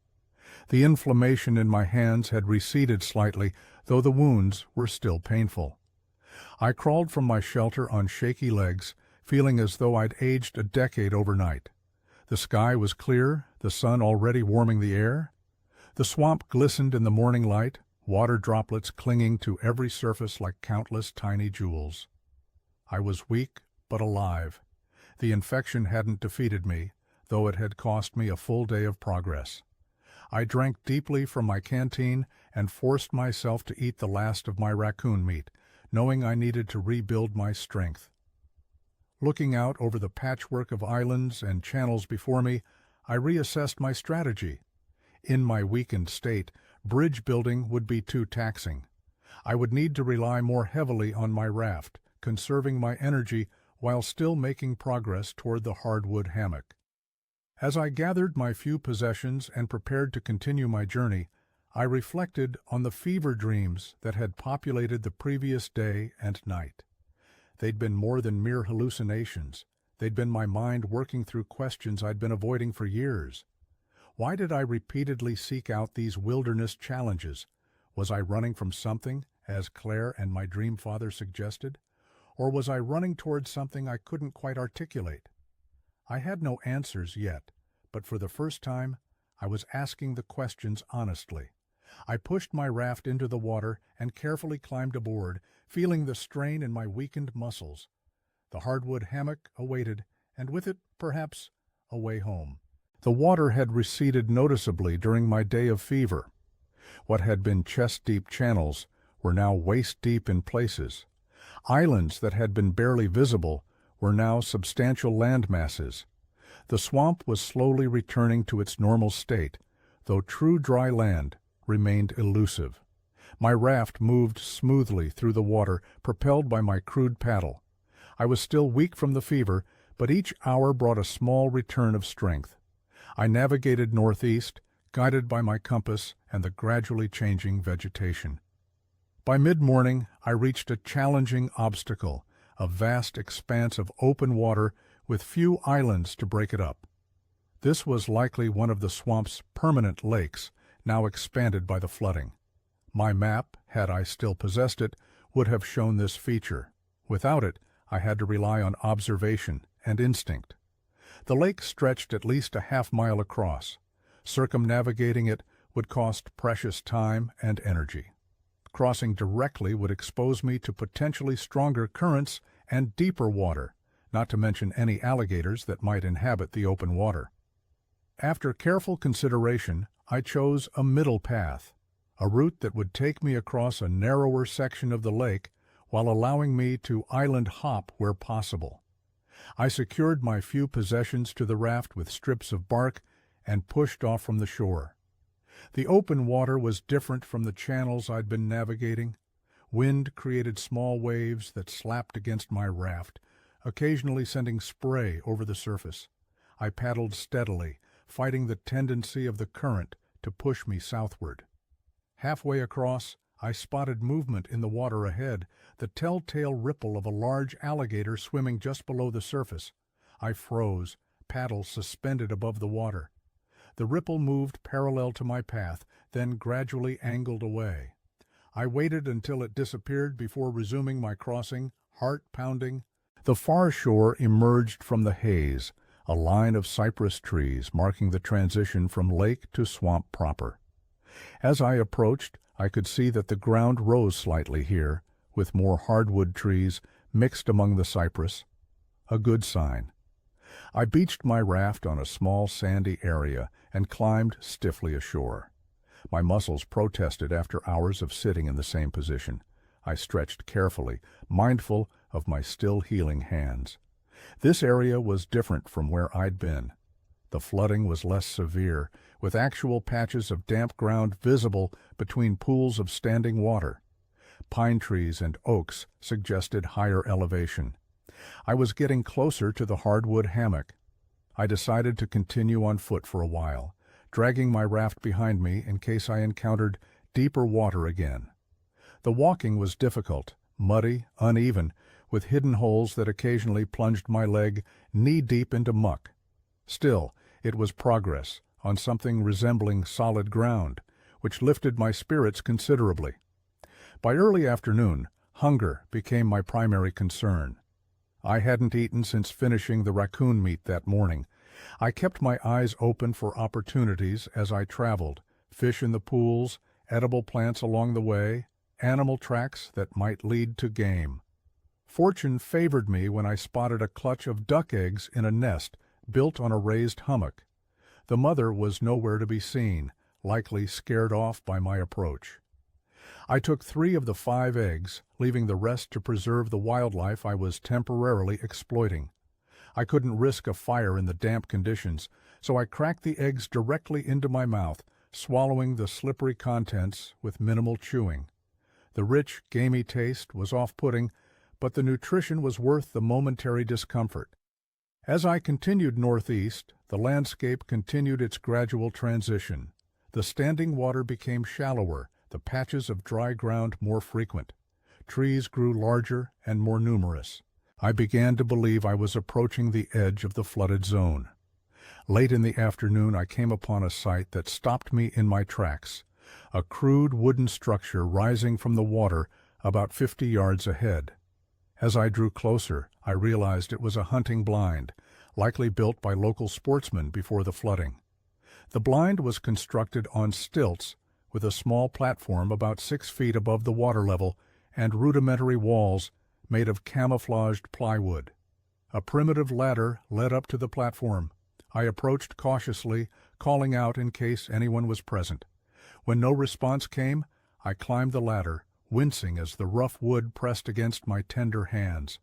The inflammation in my hands had receded slightly, though the wounds were still painful. I crawled from my shelter on shaky legs, feeling as though I'd aged a decade overnight. The sky was clear, the sun already warming the air. The swamp glistened in the morning light, water droplets clinging to every surface like countless tiny jewels. I was weak, but alive. The infection hadn't defeated me, though it had cost me a full day of progress. I drank deeply from my canteen and forced myself to eat the last of my raccoon meat, knowing I needed to rebuild my strength. Looking out over the patchwork of islands and channels before me, I reassessed my strategy. In my weakened state, bridge building would be too taxing. I would need to rely more heavily on my raft, conserving my energy while still making progress toward the hardwood hammock. As I gathered my few possessions and prepared to continue my journey, I reflected on the fever dreams that had populated the previous day and night. They'd been more than mere hallucinations. They'd been my mind working through questions I'd been avoiding for years. Why did I repeatedly seek out these wilderness challenges? Was I running from something, as Claire and my dream father suggested? Or was I running towards something I couldn't quite articulate? I had no answers yet, but for the first time, I was asking the questions honestly. I pushed my raft into the water and carefully climbed aboard, feeling the strain in my weakened muscles. The hardwood hammock awaited, and with it, perhaps, a way home. The water had receded noticeably during my day of fever. What had been chest-deep channels were now waist-deep in places. Islands that had been barely visible were now substantial land masses. The swamp was slowly returning to its normal state, though true dry land remained elusive. My raft moved smoothly through the water, propelled by my crude paddle. I was still weak from the fever, but each hour brought a small return of strength. I navigated northeast, guided by my compass and the gradually changing vegetation. By mid-morning, I reached a challenging obstacle, a vast expanse of open water with few islands to break it up. This was likely one of the swamp's permanent lakes, now expanded by the flooding. My map, had I still possessed it, would have shown this feature. Without it, I had to rely on observation and instinct. The lake stretched at least a half-mile across. Circumnavigating it would cost precious time and energy. Crossing directly would expose me to potentially stronger currents and deeper water, not to mention any alligators that might inhabit the open water. After careful consideration, I chose a middle path, a route that would take me across a narrower section of the lake while allowing me to island hop where possible. I secured my few possessions to the raft with strips of bark and pushed off from the shore. The open water was different from the channels I'd been navigating. Wind created small waves that slapped against my raft, occasionally sending spray over the surface. I paddled steadily, fighting the tendency of the current to push me southward. Halfway across, I spotted movement in the water ahead, the telltale ripple of a large alligator swimming just below the surface. I froze, paddle suspended above the water. The ripple moved parallel to my path, then gradually angled away. I waited until it disappeared before resuming my crossing, heart pounding. The far shore emerged from the haze, a line of cypress trees marking the transition from lake to swamp proper. As I approached, I could see that the ground rose slightly here, with more hardwood trees mixed among the cypress. A good sign. I beached my raft on a small sandy area and climbed stiffly ashore. My muscles protested after hours of sitting in the same position. I stretched carefully, mindful of my still healing hands. This area was different from where I'd been. The flooding was less severe, with actual patches of damp ground visible between pools of standing water. Pine trees and oaks suggested higher elevation. I was getting closer to the hardwood hammock. I decided to continue on foot for a while, dragging my raft behind me in case I encountered deeper water again. The walking was difficult, muddy, uneven, with hidden holes that occasionally plunged my leg knee-deep into muck. Still, it was progress on something resembling solid ground, which lifted my spirits considerably. By early afternoon, hunger became my primary concern. I hadn't eaten since finishing the raccoon meat that morning. I kept my eyes open for opportunities as I traveled, fish in the pools, edible plants along the way, animal tracks that might lead to game. Fortune favored me when I spotted a clutch of duck eggs in a nest built on a raised hummock. The mother was nowhere to be seen, likely scared off by my approach. I took 3 of the 5 eggs, leaving the rest to preserve the wildlife I was temporarily exploiting. I couldn't risk a fire in the damp conditions, so I cracked the eggs directly into my mouth, swallowing the slippery contents with minimal chewing. The rich, gamey taste was off-putting, but the nutrition was worth the momentary discomfort. As I continued northeast, the landscape continued its gradual transition. The standing water became shallower, the patches of dry ground more frequent. Trees grew larger and more numerous. I began to believe I was approaching the edge of the flooded zone. Late in the afternoon, I came upon a sight that stopped me in my tracks, a crude wooden structure rising from the water about 50 yards ahead. As I drew closer, I realized it was a hunting blind, likely built by local sportsmen before the flooding. The blind was constructed on stilts, with a small platform about 6 feet above the water level and rudimentary walls made of camouflaged plywood. A primitive ladder led up to the platform. I approached cautiously, calling out in case anyone was present. When no response came, I climbed the ladder, wincing as the rough wood pressed against my tender hands.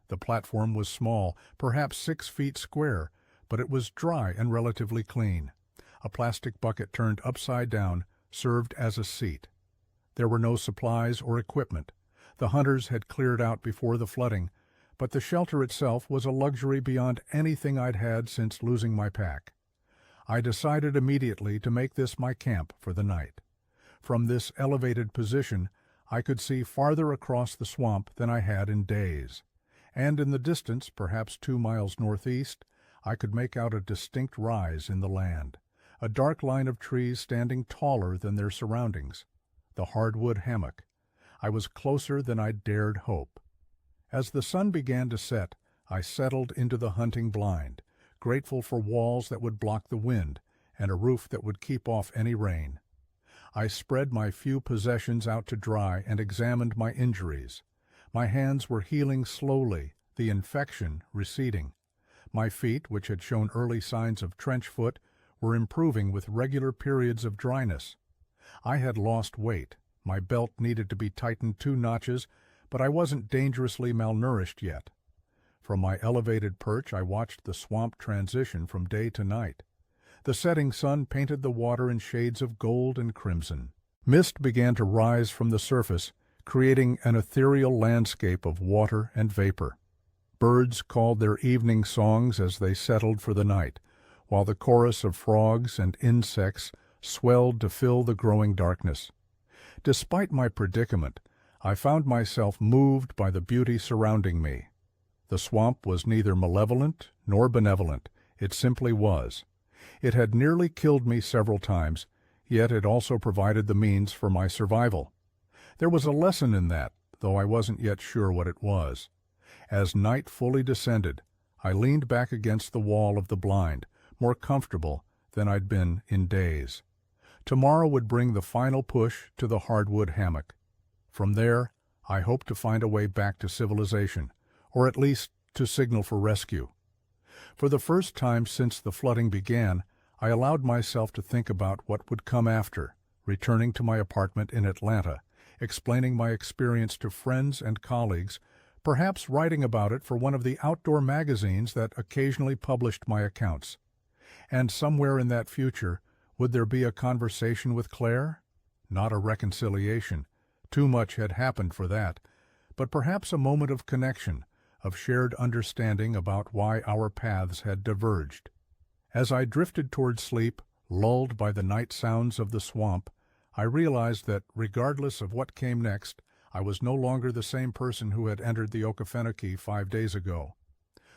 The platform was small, perhaps 6 feet square, but it was dry and relatively clean. A plastic bucket turned upside down served as a seat. There were no supplies or equipment. The hunters had cleared out before the flooding, but the shelter itself was a luxury beyond anything I'd had since losing my pack. I decided immediately to make this my camp for the night. From this elevated position, I could see farther across the swamp than I had in days, and in the distance, perhaps 2 miles northeast, I could make out a distinct rise in the land, a dark line of trees standing taller than their surroundings. The hardwood hammock. I was closer than I dared hope. As the sun began to set, I settled into the hunting blind, grateful for walls that would block the wind and a roof that would keep off any rain. I spread my few possessions out to dry and examined my injuries. My hands were healing slowly, the infection receding. My feet, which had shown early signs of trench foot, were improving with regular periods of dryness. I had lost weight. My belt needed to be tightened 2 notches, but I wasn't dangerously malnourished yet. From my elevated perch, I watched the swamp transition from day to night. The setting sun painted the water in shades of gold and crimson. Mist began to rise from the surface, creating an ethereal landscape of water and vapor. Birds called their evening songs as they settled for the night, while the chorus of frogs and insects swelled to fill the growing darkness. Despite my predicament, I found myself moved by the beauty surrounding me. The swamp was neither malevolent nor benevolent. It simply was. It had nearly killed me several times, yet it also provided the means for my survival. There was a lesson in that, though I wasn't yet sure what it was. As night fully descended, I leaned back against the wall of the blind, more comfortable than I'd been in days. Tomorrow would bring the final push to the hardwood hammock. From there, I hoped to find a way back to civilization, or at least to signal for rescue. For the first time since the flooding began, I allowed myself to think about what would come after, returning to my apartment in Atlanta, explaining my experience to friends and colleagues, perhaps writing about it for one of the outdoor magazines that occasionally published my accounts. And somewhere in that future, would there be a conversation with Claire? Not a reconciliation. Too much had happened for that. But perhaps a moment of connection, of shared understanding about why our paths had diverged. As I drifted toward sleep, lulled by the night sounds of the swamp, I realized that, regardless of what came next, I was no longer the same person who had entered the Okefenokee 5 days ago.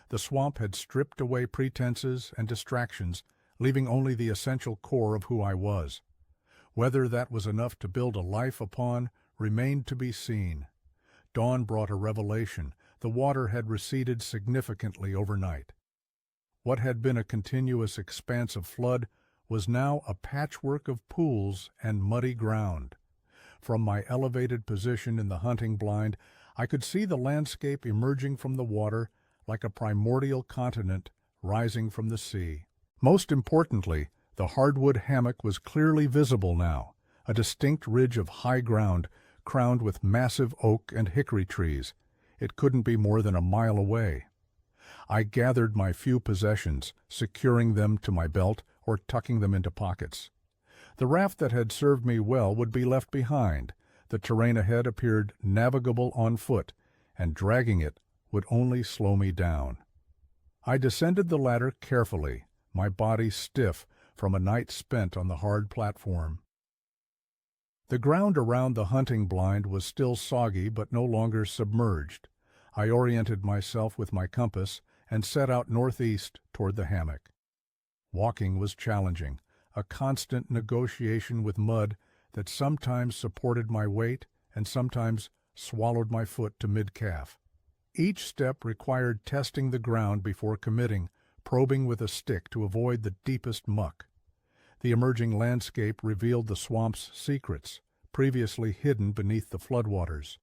The swamp had stripped away pretenses and distractions, leaving only the essential core of who I was. Whether that was enough to build a life upon remained to be seen. Dawn brought a revelation. The water had receded significantly overnight. What had been a continuous expanse of flood was now a patchwork of pools and muddy ground. From my elevated position in the hunting blind, I could see the landscape emerging from the water like a primordial continent rising from the sea. Most importantly, the hardwood hammock was clearly visible now, a distinct ridge of high ground crowned with massive oak and hickory trees. It couldn't be more than a mile away. I gathered my few possessions, securing them to my belt or tucking them into pockets. The raft that had served me well would be left behind. The terrain ahead appeared navigable on foot, and dragging it would only slow me down. I descended the ladder carefully, my body stiff from a night spent on the hard platform. The ground around the hunting blind was still soggy but no longer submerged. I oriented myself with my compass and set out northeast toward the hammock. Walking was challenging, a constant negotiation with mud that sometimes supported my weight and sometimes swallowed my foot to mid-calf. Each step required testing the ground before committing, probing with a stick to avoid the deepest muck. The emerging landscape revealed the swamp's secrets, previously hidden beneath the floodwaters.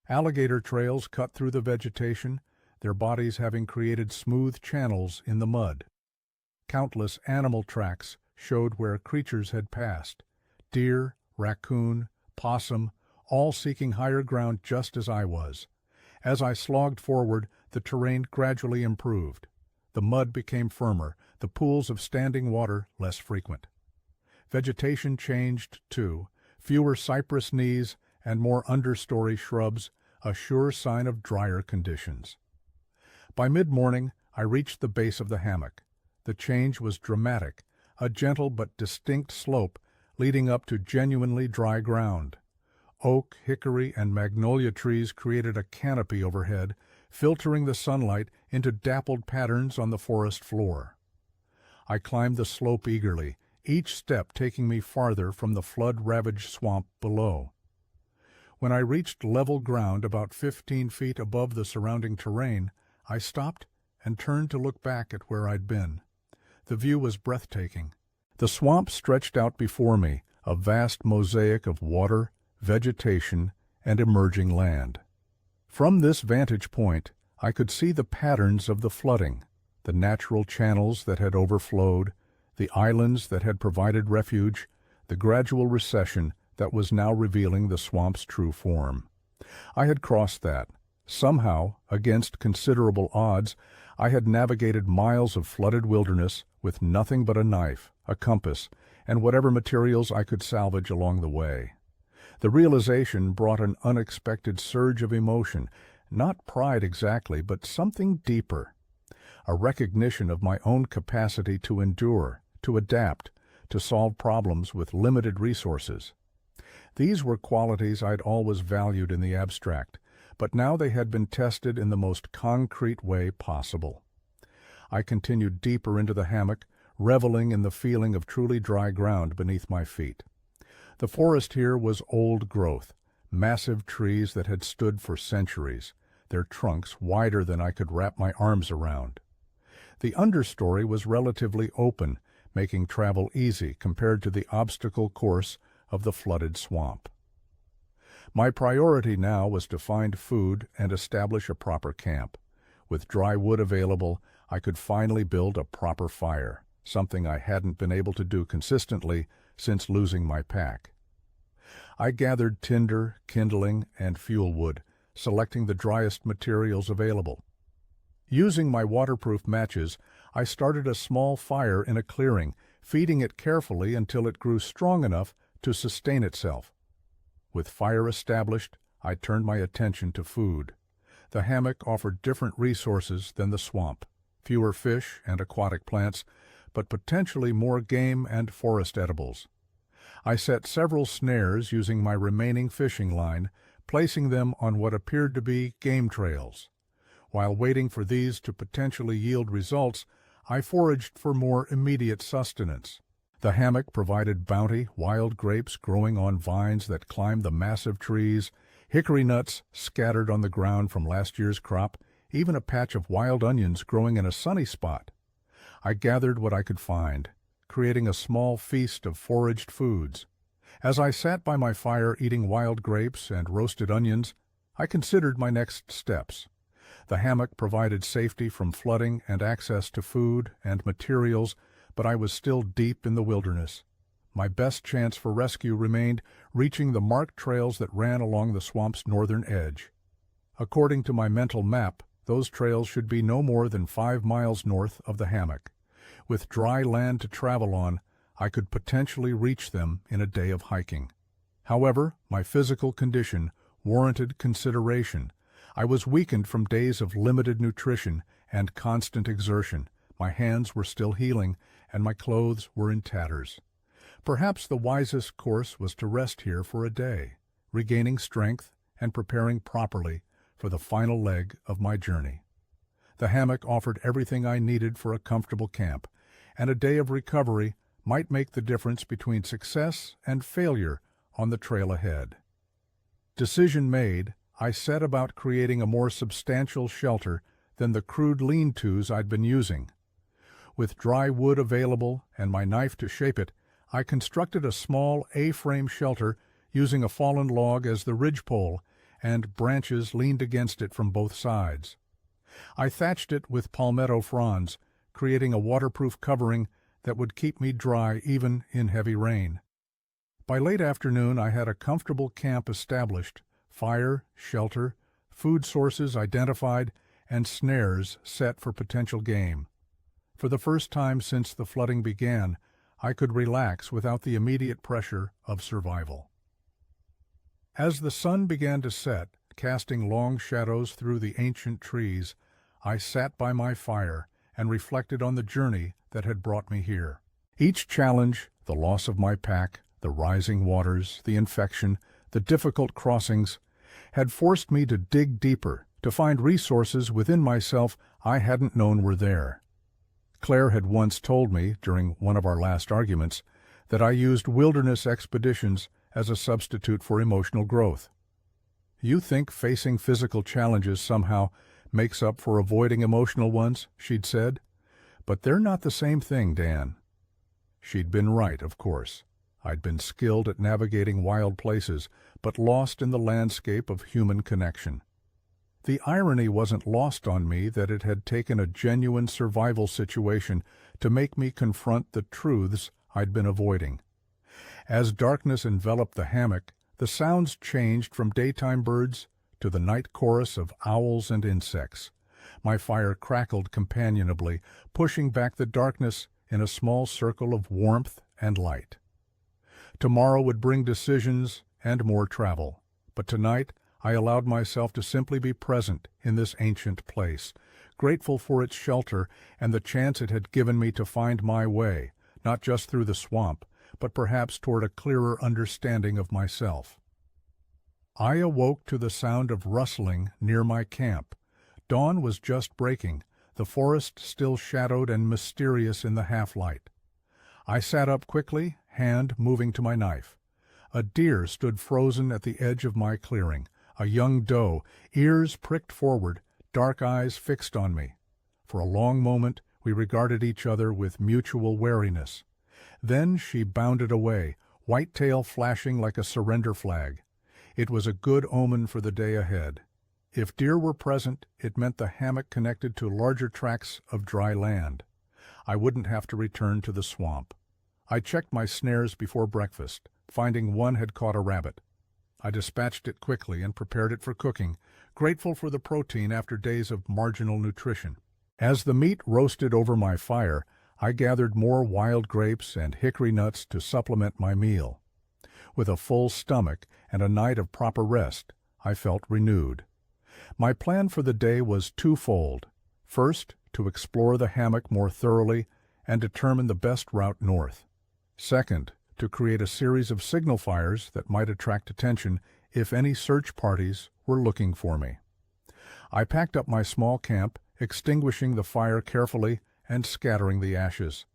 Alligator trails cut through the vegetation, their bodies having created smooth channels in the mud. Countless animal tracks showed where creatures had passed. Deer, raccoon, possum, all seeking higher ground just as I was. As I slogged forward, the terrain gradually improved. The mud became firmer, the pools of standing water less frequent. Vegetation changed, too. Fewer cypress knees and more understory shrubs, a sure sign of drier conditions. By mid-morning, I reached the base of the hammock. The change was dramatic, a gentle but distinct slope leading up to genuinely dry ground. Oak, hickory, and magnolia trees created a canopy overhead, filtering the sunlight into dappled patterns on the forest floor. I climbed the slope eagerly, each step taking me farther from the flood-ravaged swamp below. When I reached level ground about 15 feet above the surrounding terrain, I stopped and turned to look back at where I'd been. The view was breathtaking. The swamp stretched out before me, a vast mosaic of water, vegetation, and emerging land. From this vantage point, I could see the patterns of the flooding, the natural channels that had overflowed, the islands that had provided refuge, the gradual recession that was now revealing the swamp's true form. I had crossed that. Somehow, against considerable odds, I had navigated miles of flooded wilderness with nothing but a knife, a compass, and whatever materials I could salvage along the way. The realization brought an unexpected surge of emotion, not pride exactly, but something deeper. A recognition of my own capacity to endure, to adapt, to solve problems with limited resources. These were qualities I'd always valued in the abstract, but now they had been tested in the most concrete way possible. I continued deeper into the hammock, reveling in the feeling of truly dry ground beneath my feet. The forest here was old growth, massive trees that had stood for centuries, their trunks wider than I could wrap my arms around. The understory was relatively open, making travel easy compared to the obstacle course of the flooded swamp. My priority now was to find food and establish a proper camp. With dry wood available, I could finally build a proper fire, something I hadn't been able to do consistently since losing my pack. I gathered tinder, kindling, and fuel wood, selecting the driest materials available. Using my waterproof matches, I started a small fire in a clearing, feeding it carefully until it grew strong enough to sustain itself. With fire established, I turned my attention to food. The hammock offered different resources than the swamp, fewer fish and aquatic plants, but potentially more game and forest edibles. I set several snares using my remaining fishing line, placing them on what appeared to be game trails. While waiting for these to potentially yield results, I foraged for more immediate sustenance. The hammock provided bounty, wild grapes growing on vines that climbed the massive trees, hickory nuts scattered on the ground from last year's crop, even a patch of wild onions growing in a sunny spot. I gathered what I could find, creating a small feast of foraged foods. As I sat by my fire eating wild grapes and roasted onions, I considered my next steps. The hammock provided safety from flooding and access to food and materials, but I was still deep in the wilderness. My best chance for rescue remained reaching the marked trails that ran along the swamp's northern edge. According to my mental map, those trails should be no more than 5 miles north of the hammock. With dry land to travel on, I could potentially reach them in a day of hiking. However, my physical condition warranted consideration. I was weakened from days of limited nutrition and constant exertion. My hands were still healing, and my clothes were in tatters. Perhaps the wisest course was to rest here for a day, regaining strength and preparing properly for the final leg of my journey. The hammock offered everything I needed for a comfortable camp, and a day of recovery might make the difference between success and failure on the trail ahead. Decision made, I set about creating a more substantial shelter than the crude lean-tos I'd been using. With dry wood available and my knife to shape it, I constructed a small A-frame shelter using a fallen log as the ridgepole, and branches leaned against it from both sides. I thatched it with palmetto fronds, creating a waterproof covering that would keep me dry even in heavy rain. By late afternoon, I had a comfortable camp established, fire, shelter, food sources identified, and snares set for potential game. For the first time since the flooding began, I could relax without the immediate pressure of survival. As the sun began to set, casting long shadows through the ancient trees, I sat by my fire and reflected on the journey that had brought me here. Each challenge, the loss of my pack, the rising waters, the infection, the difficult crossings, had forced me to dig deeper, to find resources within myself I hadn't known were there. Claire had once told me, during one of our last arguments, that I used wilderness expeditions as a substitute for emotional growth. "You think facing physical challenges somehow makes up for avoiding emotional ones," she'd said. "But they're not the same thing, Dan." She'd been right, of course. I'd been skilled at navigating wild places, but lost in the landscape of human connection. The irony wasn't lost on me that it had taken a genuine survival situation to make me confront the truths I'd been avoiding. As darkness enveloped the hammock, the sounds changed from daytime birds to the night chorus of owls and insects. My fire crackled companionably, pushing back the darkness in a small circle of warmth and light. Tomorrow would bring decisions and more travel, but tonight I allowed myself to simply be present in this ancient place, grateful for its shelter and the chance it had given me to find my way, not just through the swamp, but perhaps toward a clearer understanding of myself. I awoke to the sound of rustling near my camp. Dawn was just breaking, the forest still shadowed and mysterious in the half-light. I sat up quickly, hand moving to my knife. A deer stood frozen at the edge of my clearing, a young doe, ears pricked forward, dark eyes fixed on me. For a long moment we regarded each other with mutual wariness. Then she bounded away, white tail flashing like a surrender flag. It was a good omen for the day ahead. If deer were present, it meant the hammock connected to larger tracts of dry land. I wouldn't have to return to the swamp. I checked my snares before breakfast, finding one had caught a rabbit. I dispatched it quickly and prepared it for cooking, grateful for the protein after days of marginal nutrition. As the meat roasted over my fire, I gathered more wild grapes and hickory nuts to supplement my meal. With a full stomach and a night of proper rest, I felt renewed. My plan for the day was twofold. First, to explore the hammock more thoroughly and determine the best route north. Second, to create a series of signal fires that might attract attention if any search parties were looking for me. I packed up my small camp, extinguishing the fire carefully and scattering the ashes.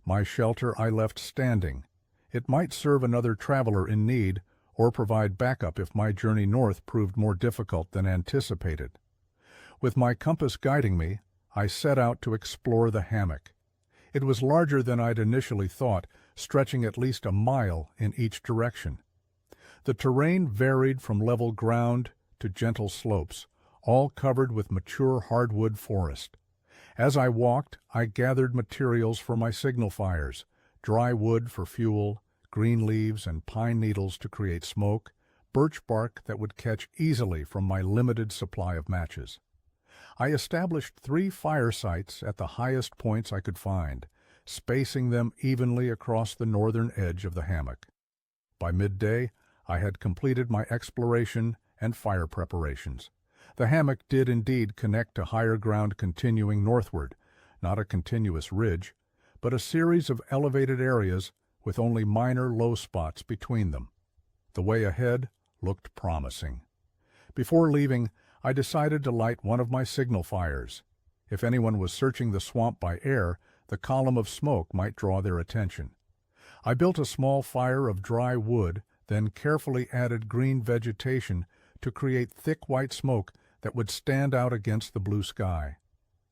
My shelter I left standing. It might serve another traveler in need or provide backup if my journey north proved more difficult than anticipated. With my compass guiding me, I set out to explore the hammock. It was larger than I'd initially thought, stretching at least a mile in each direction. The terrain varied from level ground to gentle slopes, all covered with mature hardwood forest. As I walked, I gathered materials for my signal fires, dry wood for fuel, green leaves and pine needles to create smoke, birch bark that would catch easily from my limited supply of matches. I established 3 fire sites at the highest points I could find, spacing them evenly across the northern edge of the hammock. By midday, I had completed my exploration and fire preparations. The hammock did indeed connect to higher ground continuing northward, not a continuous ridge, but a series of elevated areas with only minor low spots between them. The way ahead looked promising. Before leaving, I decided to light one of my signal fires. If anyone was searching the swamp by air, the column of smoke might draw their attention. I built a small fire of dry wood, then carefully added green vegetation to create thick white smoke that would stand out against the blue sky.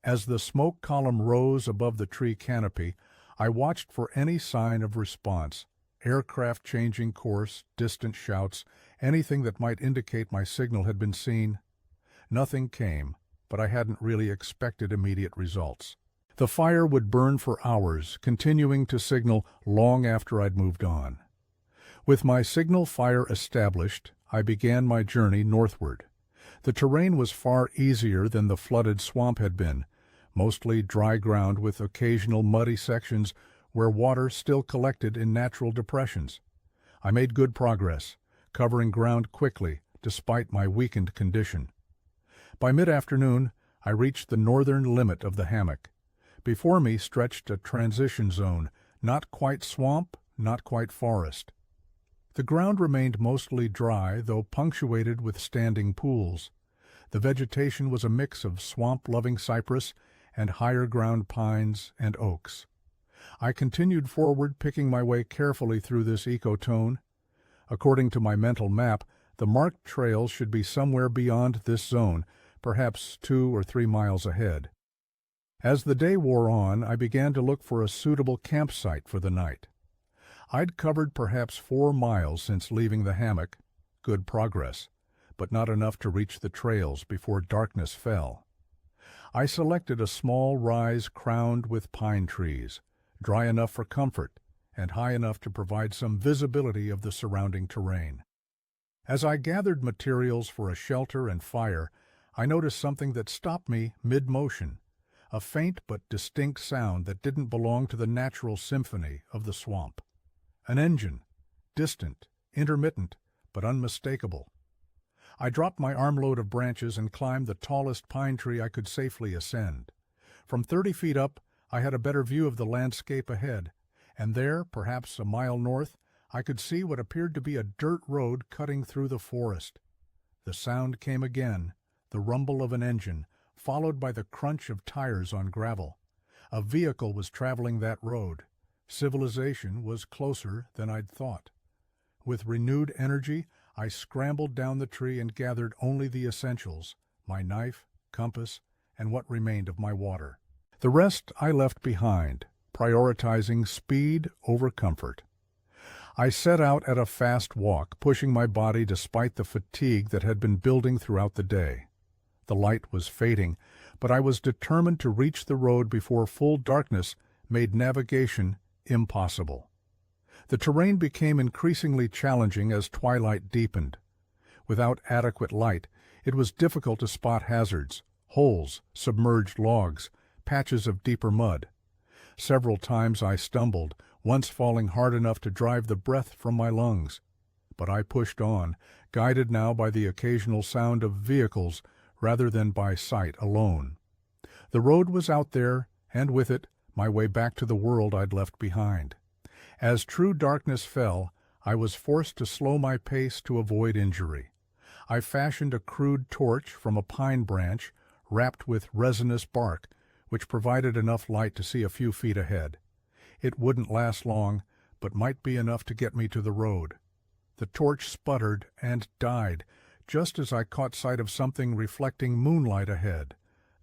As the smoke column rose above the tree canopy, I watched for any sign of response, aircraft changing course, distant shouts, anything that might indicate my signal had been seen. Nothing came, but I hadn't really expected immediate results. The fire would burn for hours, continuing to signal long after I'd moved on. With my signal fire established, I began my journey northward. The terrain was far easier than the flooded swamp had been, mostly dry ground with occasional muddy sections where water still collected in natural depressions. I made good progress, covering ground quickly despite my weakened condition. By mid-afternoon, I reached the northern limit of the hammock. Before me stretched a transition zone, not quite swamp, not quite forest. The ground remained mostly dry, though punctuated with standing pools. The vegetation was a mix of swamp-loving cypress and higher-ground pines and oaks. I continued forward, picking my way carefully through this ecotone. According to my mental map, the marked trails should be somewhere beyond this zone, perhaps 2 or 3 miles ahead. As the day wore on, I began to look for a suitable campsite for the night. I'd covered perhaps 4 miles since leaving the hammock, good progress, but not enough to reach the trails before darkness fell. I selected a small rise crowned with pine trees, dry enough for comfort and high enough to provide some visibility of the surrounding terrain. As I gathered materials for a shelter and fire, I noticed something that stopped me mid-motion, a faint but distinct sound that didn't belong to the natural symphony of the swamp. An engine, distant, intermittent, but unmistakable. I dropped my armload of branches and climbed the tallest pine tree I could safely ascend. From 30 feet up, I had a better view of the landscape ahead, and there, perhaps a mile north, I could see what appeared to be a dirt road cutting through the forest. The sound came again, the rumble of an engine, followed by the crunch of tires on gravel. A vehicle was traveling that road. Civilization was closer than I'd thought. With renewed energy, I scrambled down the tree and gathered only the essentials, my knife, compass, and what remained of my water. The rest I left behind, prioritizing speed over comfort. I set out at a fast walk, pushing my body despite the fatigue that had been building throughout the day. The light was fading, but I was determined to reach the road before full darkness made navigation impossible. The terrain became increasingly challenging as twilight deepened. Without adequate light, it was difficult to spot hazards, holes, submerged logs, patches of deeper mud. Several times I stumbled, once falling hard enough to drive the breath from my lungs. But I pushed on, guided now by the occasional sound of vehicles rather than by sight alone. The road was out there, and with it, my way back to the world I'd left behind. As true darkness fell, I was forced to slow my pace to avoid injury. I fashioned a crude torch from a pine branch wrapped with resinous bark, which provided enough light to see a few feet ahead. It wouldn't last long, but might be enough to get me to the road. The torch sputtered and died just as I caught sight of something reflecting moonlight ahead,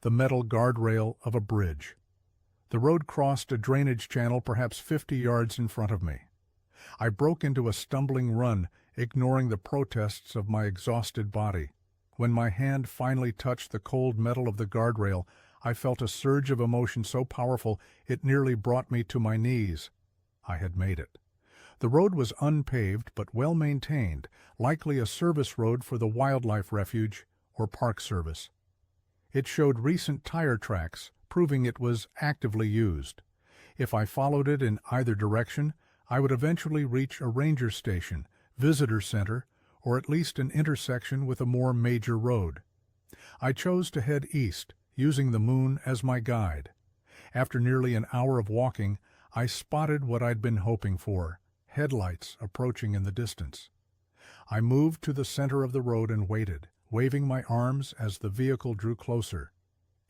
the metal guardrail of a bridge. The road crossed a drainage channel perhaps 50 yards in front of me. I broke into a stumbling run, ignoring the protests of my exhausted body. When my hand finally touched the cold metal of the guardrail, I felt a surge of emotion so powerful it nearly brought me to my knees. I had made it. The road was unpaved but well maintained, likely a service road for the wildlife refuge or park service. It showed recent tire tracks, proving it was actively used. If I followed it in either direction, I would eventually reach a ranger station, visitor center, or at least an intersection with a more major road. I chose to head east, using the moon as my guide. After nearly an hour of walking, I spotted what I'd been hoping for, headlights approaching in the distance. I moved to the center of the road and waited, waving my arms as the vehicle drew closer.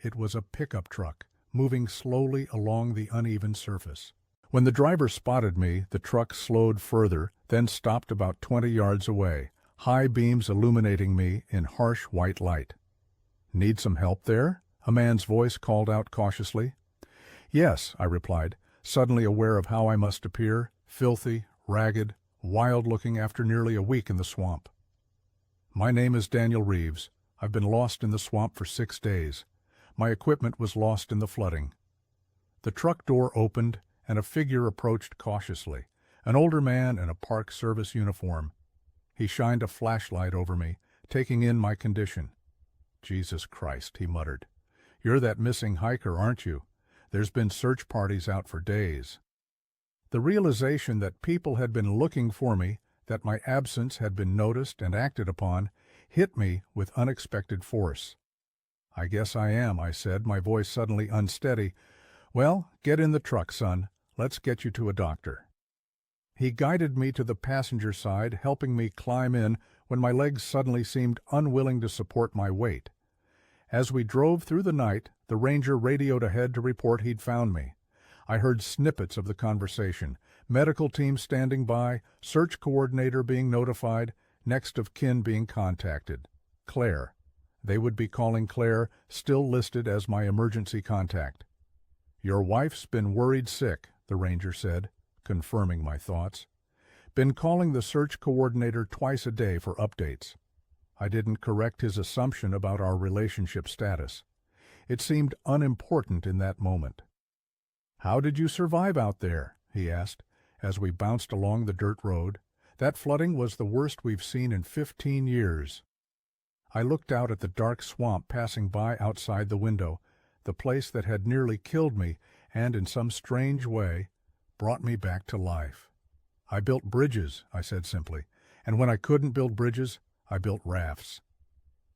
It was a pickup truck, moving slowly along the uneven surface. When the driver spotted me, the truck slowed further, then stopped about 20 yards away, high beams illuminating me in harsh white light. "Need some help there?" a man's voice called out cautiously. "Yes," I replied, suddenly aware of how I must appear, filthy, ragged, wild-looking after nearly a week in the swamp. "My name is Daniel Reeves. I've been lost in the swamp for 6 days. My equipment was lost in the flooding." The truck door opened, and a figure approached cautiously, an older man in a Park Service uniform. He shined a flashlight over me, taking in my condition. "Jesus Christ," he muttered. "You're that missing hiker, aren't you? There's been search parties out for days." The realization that people had been looking for me, that my absence had been noticed and acted upon, hit me with unexpected force. "I guess I am," I said, my voice suddenly unsteady. "Well, get in the truck, son. Let's get you to a doctor." He guided me to the passenger side, helping me climb in when my legs suddenly seemed unwilling to support my weight. As we drove through the night, the ranger radioed ahead to report he'd found me. I heard snippets of the conversation, medical team standing by, search coordinator being notified, next of kin being contacted. Claire. They would be calling Claire, still listed as my emergency contact. "Your wife's been worried sick," the ranger said, confirming my thoughts. "Been calling the search coordinator twice a day for updates." I didn't correct his assumption about our relationship status. It seemed unimportant in that moment. "How did you survive out there?" he asked, as we bounced along the dirt road. "That flooding was the worst we've seen in 15 years. I looked out at the dark swamp passing by outside the window, the place that had nearly killed me and, in some strange way, brought me back to life. "I built bridges," I said simply, "and when I couldn't build bridges, I built rafts."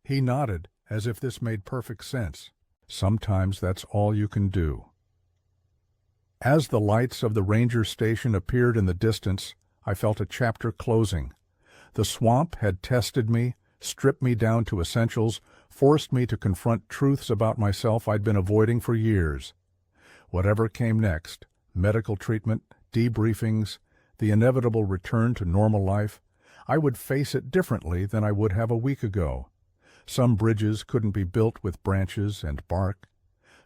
He nodded, as if this made perfect sense. Sometimes that's all you can do. As the lights of the ranger station appeared in the distance, I felt a chapter closing. The swamp had tested me, stripped me down to essentials, forced me to confront truths about myself I'd been avoiding for years. Whatever came next, medical treatment, debriefings, the inevitable return to normal life, I would face it differently than I would have a week ago. Some bridges couldn't be built with branches and bark.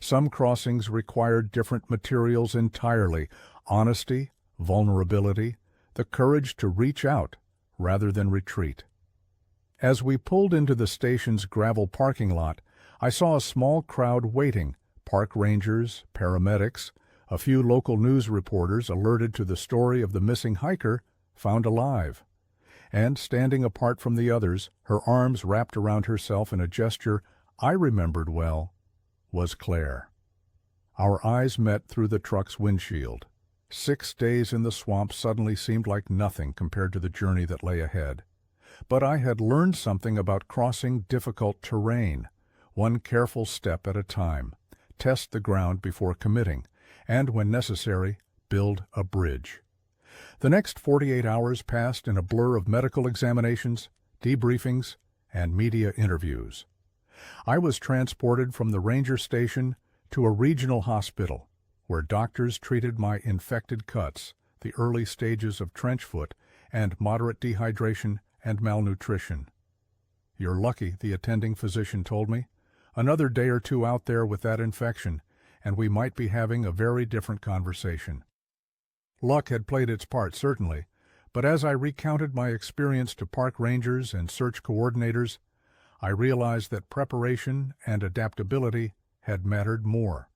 Some crossings required different materials entirely: honesty, vulnerability, the courage to reach out rather than retreat. As we pulled into the station's gravel parking lot, I saw a small crowd waiting: park rangers, paramedics, a few local news reporters alerted to the story of the missing hiker found alive. And standing apart from the others, her arms wrapped around herself in a gesture I remembered well, was Claire. Our eyes met through the truck's windshield. 6 days in the swamp suddenly seemed like nothing compared to the journey that lay ahead. But I had learned something about crossing difficult terrain, one careful step at a time. Test the ground before committing, and when necessary, build a bridge. The next 48 hours passed in a blur of medical examinations, debriefings, and media interviews. I was transported from the ranger station to a regional hospital, where doctors treated my infected cuts, the early stages of trench foot, and moderate dehydration and malnutrition. "You're lucky," the attending physician told me. "Another day or two out there with that infection, and we might be having a very different conversation." Luck had played its part, certainly, but as I recounted my experience to park rangers and search coordinators, I realized that preparation and adaptability had mattered more.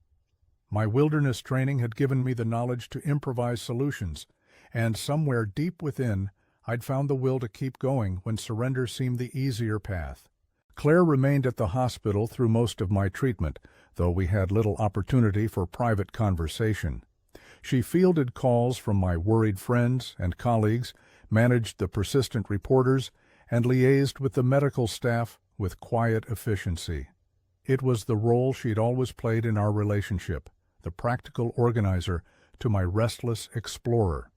My wilderness training had given me the knowledge to improvise solutions, and somewhere deep within, I'd found the will to keep going when surrender seemed the easier path. Claire remained at the hospital through most of my treatment, though we had little opportunity for private conversation. She fielded calls from my worried friends and colleagues, managed the persistent reporters, and liaised with the medical staff with quiet efficiency. It was the role she'd always played in our relationship, the practical organizer to my restless explorer.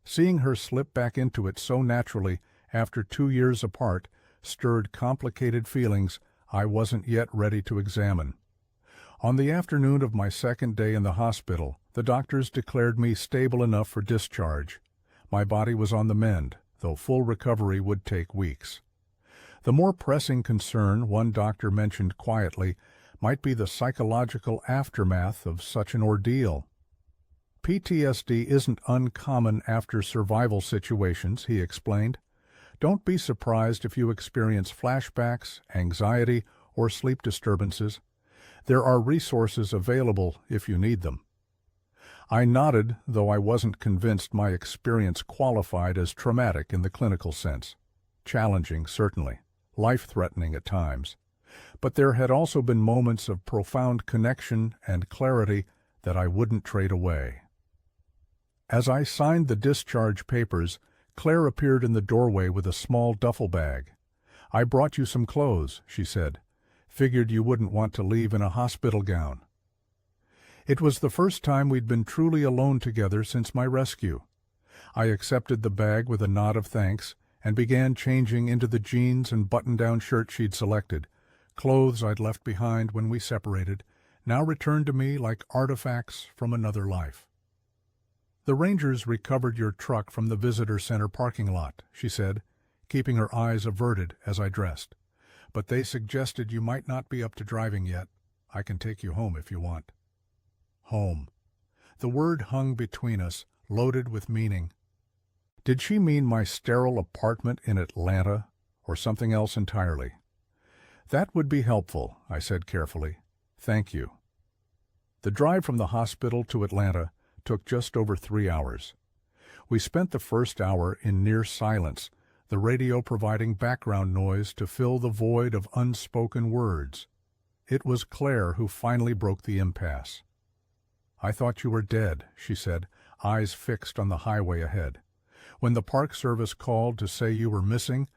Seeing her slip back into it so naturally after 2 years apart stirred complicated feelings I wasn't yet ready to examine. On the afternoon of my second day in the hospital, the doctors declared me stable enough for discharge. My body was on the mend, though full recovery would take weeks. The more pressing concern, one doctor mentioned quietly, might be the psychological aftermath of such an ordeal. PTSD isn't uncommon after survival situations, he explained. Don't be surprised if you experience flashbacks, anxiety, or sleep disturbances. There are resources available if you need them. I nodded, though I wasn't convinced my experience qualified as traumatic in the clinical sense. Challenging, certainly. Life-threatening at times. But there had also been moments of profound connection and clarity that I wouldn't trade away. As I signed the discharge papers, Claire appeared in the doorway with a small duffel bag. "I brought you some clothes," she said. "Figured you wouldn't want to leave in a hospital gown." It was the first time we'd been truly alone together since my rescue. I accepted the bag with a nod of thanks and began changing into the jeans and button-down shirt she'd selected, clothes I'd left behind when we separated, now returned to me like artifacts from another life. "The Rangers recovered your truck from the visitor center parking lot," she said, keeping her eyes averted as I dressed. "But they suggested you might not be up to driving yet. I can take you home if you want." Home. The word hung between us, loaded with meaning. Did she mean my sterile apartment in Atlanta, or something else entirely? "That would be helpful," I said carefully. "Thank you." The drive from the hospital to Atlanta took just over 3 hours. We spent the first hour in near silence, the radio providing background noise to fill the void of unspoken words. It was Claire who finally broke the impasse. "I thought you were dead," she said, eyes fixed on the highway ahead. "When the Park Service called to say you were missing,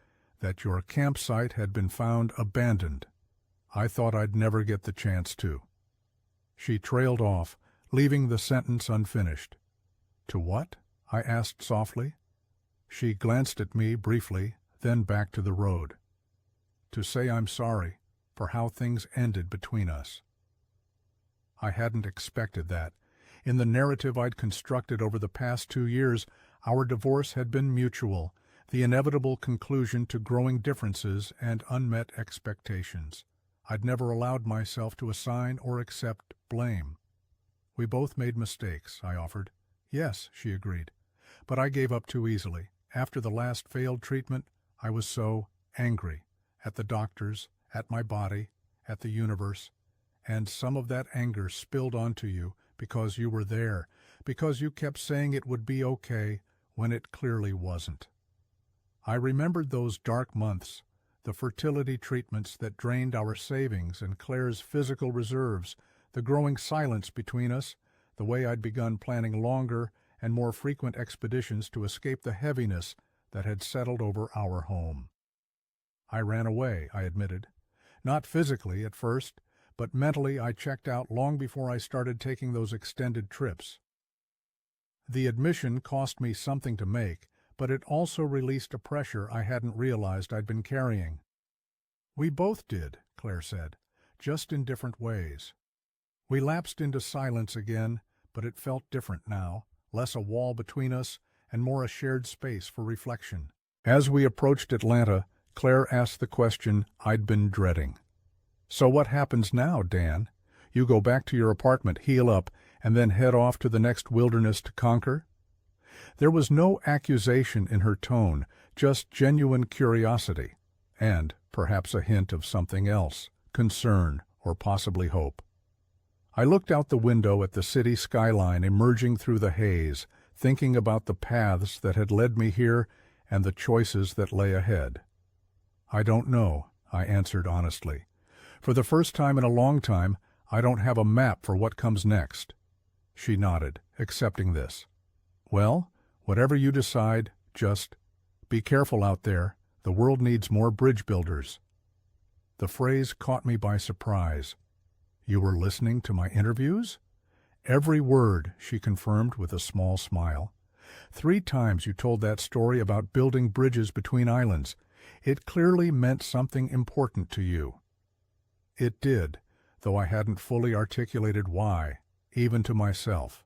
that your campsite had been found abandoned. I thought I'd never get the chance to." She trailed off, leaving the sentence unfinished. "To what?" I asked softly. She glanced at me briefly, then back to the road. "To say I'm sorry for how things ended between us." I hadn't expected that. In the narrative I'd constructed over the past 2 years, our divorce had been mutual, the inevitable conclusion to growing differences and unmet expectations. I'd never allowed myself to assign or accept blame. "We both made mistakes," I offered. "Yes," she agreed. "But I gave up too easily. After the last failed treatment, I was so angry. At the doctors, at my body, at the universe. And some of that anger spilled onto you because you were there, because you kept saying it would be okay when it clearly wasn't." I remembered those dark months, the fertility treatments that drained our savings and Claire's physical reserves, the growing silence between us, the way I'd begun planning longer and more frequent expeditions to escape the heaviness that had settled over our home. I ran away, I admitted. Not physically at first, but mentally I checked out long before I started taking those extended trips. The admission cost me something to make, but it also released a pressure I hadn't realized I'd been carrying. "We both did," Claire said, "just in different ways." We lapsed into silence again, but it felt different now, less a wall between us and more a shared space for reflection. As we approached Atlanta, Claire asked the question I'd been dreading. "So what happens now, Dan? You go back to your apartment, heal up, and then head off to the next wilderness to conquer?" There was no accusation in her tone, just genuine curiosity, and perhaps a hint of something else, concern or possibly hope. I looked out the window at the city skyline emerging through the haze, thinking about the paths that had led me here and the choices that lay ahead. "I don't know," I answered honestly. "For the first time in a long time, I don't have a map for what comes next." She nodded, accepting this. "Well, whatever you decide, just be careful out there. The world needs more bridge builders." The phrase caught me by surprise. "You were listening to my interviews?" "Every word," she confirmed with a small smile. 3 times you told that story about building bridges between islands. It clearly meant something important to you." It did, though I hadn't fully articulated why, even to myself.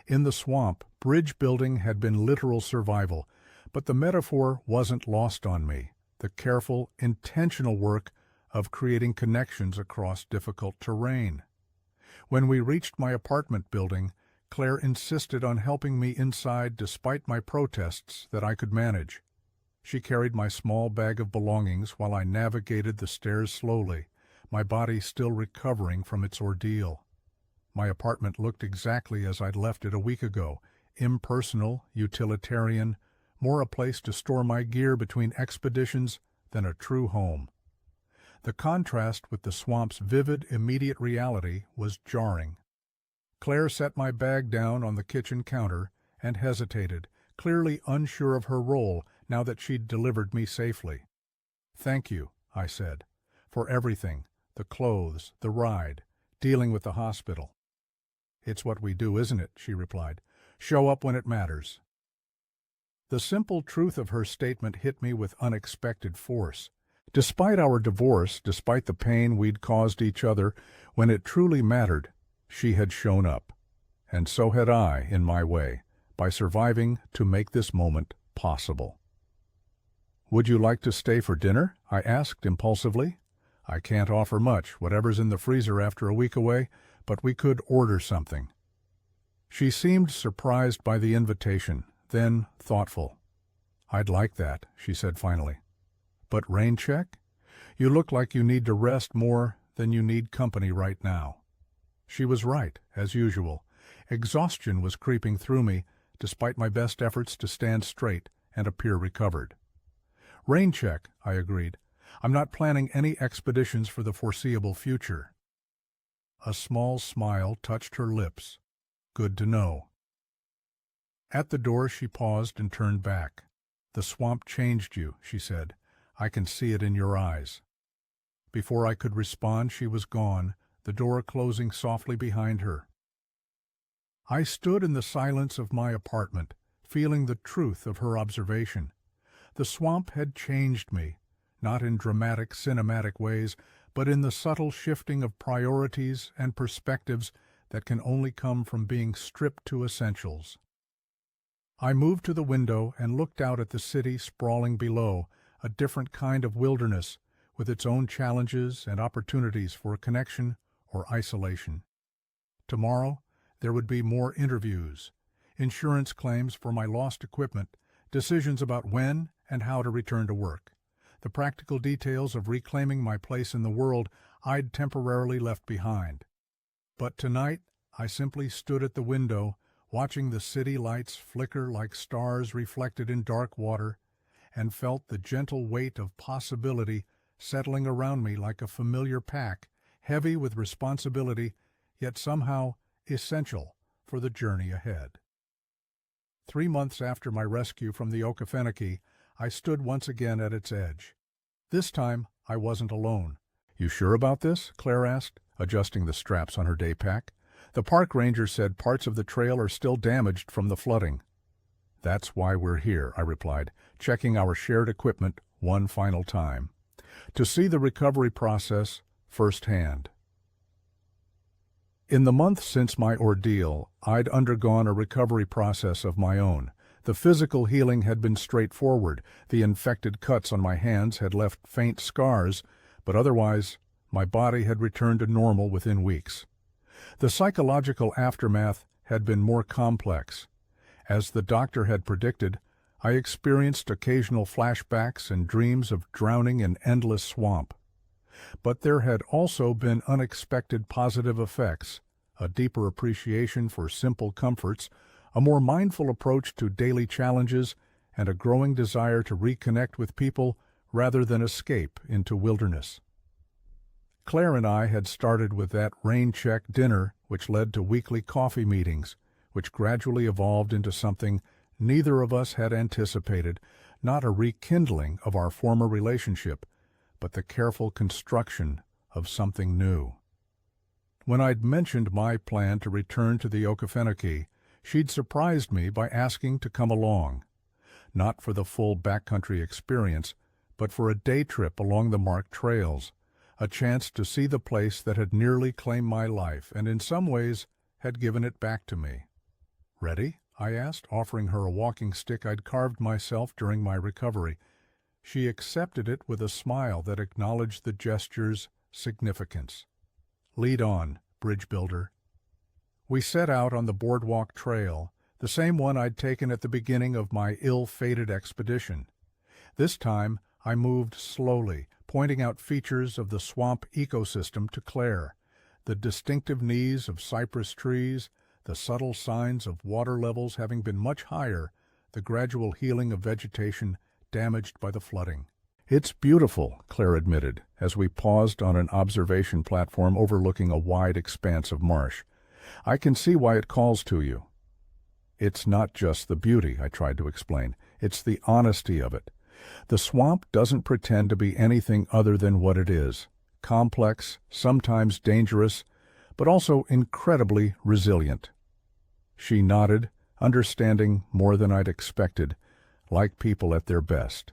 In the swamp, bridge building had been literal survival, but the metaphor wasn't lost on me, the careful, intentional work of creating connections across difficult terrain. When we reached my apartment building, Claire insisted on helping me inside despite my protests that I could manage. She carried my small bag of belongings while I navigated the stairs slowly, my body still recovering from its ordeal. My apartment looked exactly as I'd left it a week ago, impersonal, utilitarian, more a place to store my gear between expeditions than a true home. The contrast with the swamp's vivid, immediate reality was jarring. Claire set my bag down on the kitchen counter and hesitated, clearly unsure of her role now that she'd delivered me safely. "Thank you," I said, "for everything, the clothes, the ride, dealing with the hospital." "It's what we do, isn't it?" she replied. "Show up when it matters." The simple truth of her statement hit me with unexpected force. Despite our divorce, despite the pain we'd caused each other, when it truly mattered, she had shown up. And so had I, in my way, by surviving to make this moment possible. "Would you like to stay for dinner?" I asked impulsively. "I can't offer much, whatever's in the freezer after a week away, but we could order something." She seemed surprised by the invitation, then thoughtful. "I'd like that," she said finally. "But rain check? You look like you need to rest more than you need company right now." She was right, as usual. Exhaustion was creeping through me, despite my best efforts to stand straight and appear recovered. "Rain check," I agreed. "I'm not planning any expeditions for the foreseeable future." A small smile touched her lips. Good to know. At the door she paused and turned back. "The swamp changed you," she said. "I can see it in your eyes." Before I could respond, she was gone, the door closing softly behind her. I stood in the silence of my apartment, feeling the truth of her observation. The swamp had changed me, not in dramatic, cinematic ways, but in the subtle shifting of priorities and perspectives that can only come from being stripped to essentials. I moved to the window and looked out at the city sprawling below, a different kind of wilderness, with its own challenges and opportunities for connection or isolation. Tomorrow, there would be more interviews, insurance claims for my lost equipment, decisions about when and how to return to work, the practical details of reclaiming my place in the world I'd temporarily left behind. But tonight, I simply stood at the window, watching the city lights flicker like stars reflected in dark water, and felt the gentle weight of possibility settling around me like a familiar pack, heavy with responsibility, yet somehow essential for the journey ahead. 3 months after my rescue from the Okefenokee, I stood once again at its edge. This time, I wasn't alone. "You sure about this?" Claire asked, adjusting the straps on her day pack. "The park ranger said parts of the trail are still damaged from the flooding." "That's why we're here," I replied, checking our shared equipment one final time. "To see the recovery process firsthand." In the month since my ordeal, I'd undergone a recovery process of my own. The physical healing had been straightforward. The infected cuts on my hands had left faint scars, but otherwise, my body had returned to normal within weeks. The psychological aftermath had been more complex. As the doctor had predicted, I experienced occasional flashbacks and dreams of drowning in endless swamp. But there had also been unexpected positive effects, a deeper appreciation for simple comforts, a more mindful approach to daily challenges, and a growing desire to reconnect with people rather than escape into wilderness. Claire and I had started with that rain-check dinner, which led to weekly coffee meetings, which gradually evolved into something neither of us had anticipated, not a rekindling of our former relationship, but the careful construction of something new. When I'd mentioned my plan to return to the Okefenokee, she'd surprised me by asking to come along, not for the full backcountry experience, but for a day trip along the marked trails, a chance to see the place that had nearly claimed my life and in some ways had given it back to me. "Ready?" I asked, offering her a walking stick I'd carved myself during my recovery. She accepted it with a smile that acknowledged the gesture's significance. "Lead on, bridge builder." We set out on the boardwalk trail, the same one I'd taken at the beginning of my ill-fated expedition. This time, I moved slowly, pointing out features of the swamp ecosystem to Claire. the distinctive knees of cypress trees, the subtle signs of water levels having been much higher, the gradual healing of vegetation damaged by the flooding. "It's beautiful," Claire admitted, as we paused on an observation platform overlooking a wide expanse of marsh. "I can see why it calls to you." "It's not just the beauty," I tried to explain. "It's the honesty of it. The swamp doesn't pretend to be anything other than what it is. Complex, sometimes dangerous, but also incredibly resilient." She nodded, understanding more than I'd expected, like people at their best.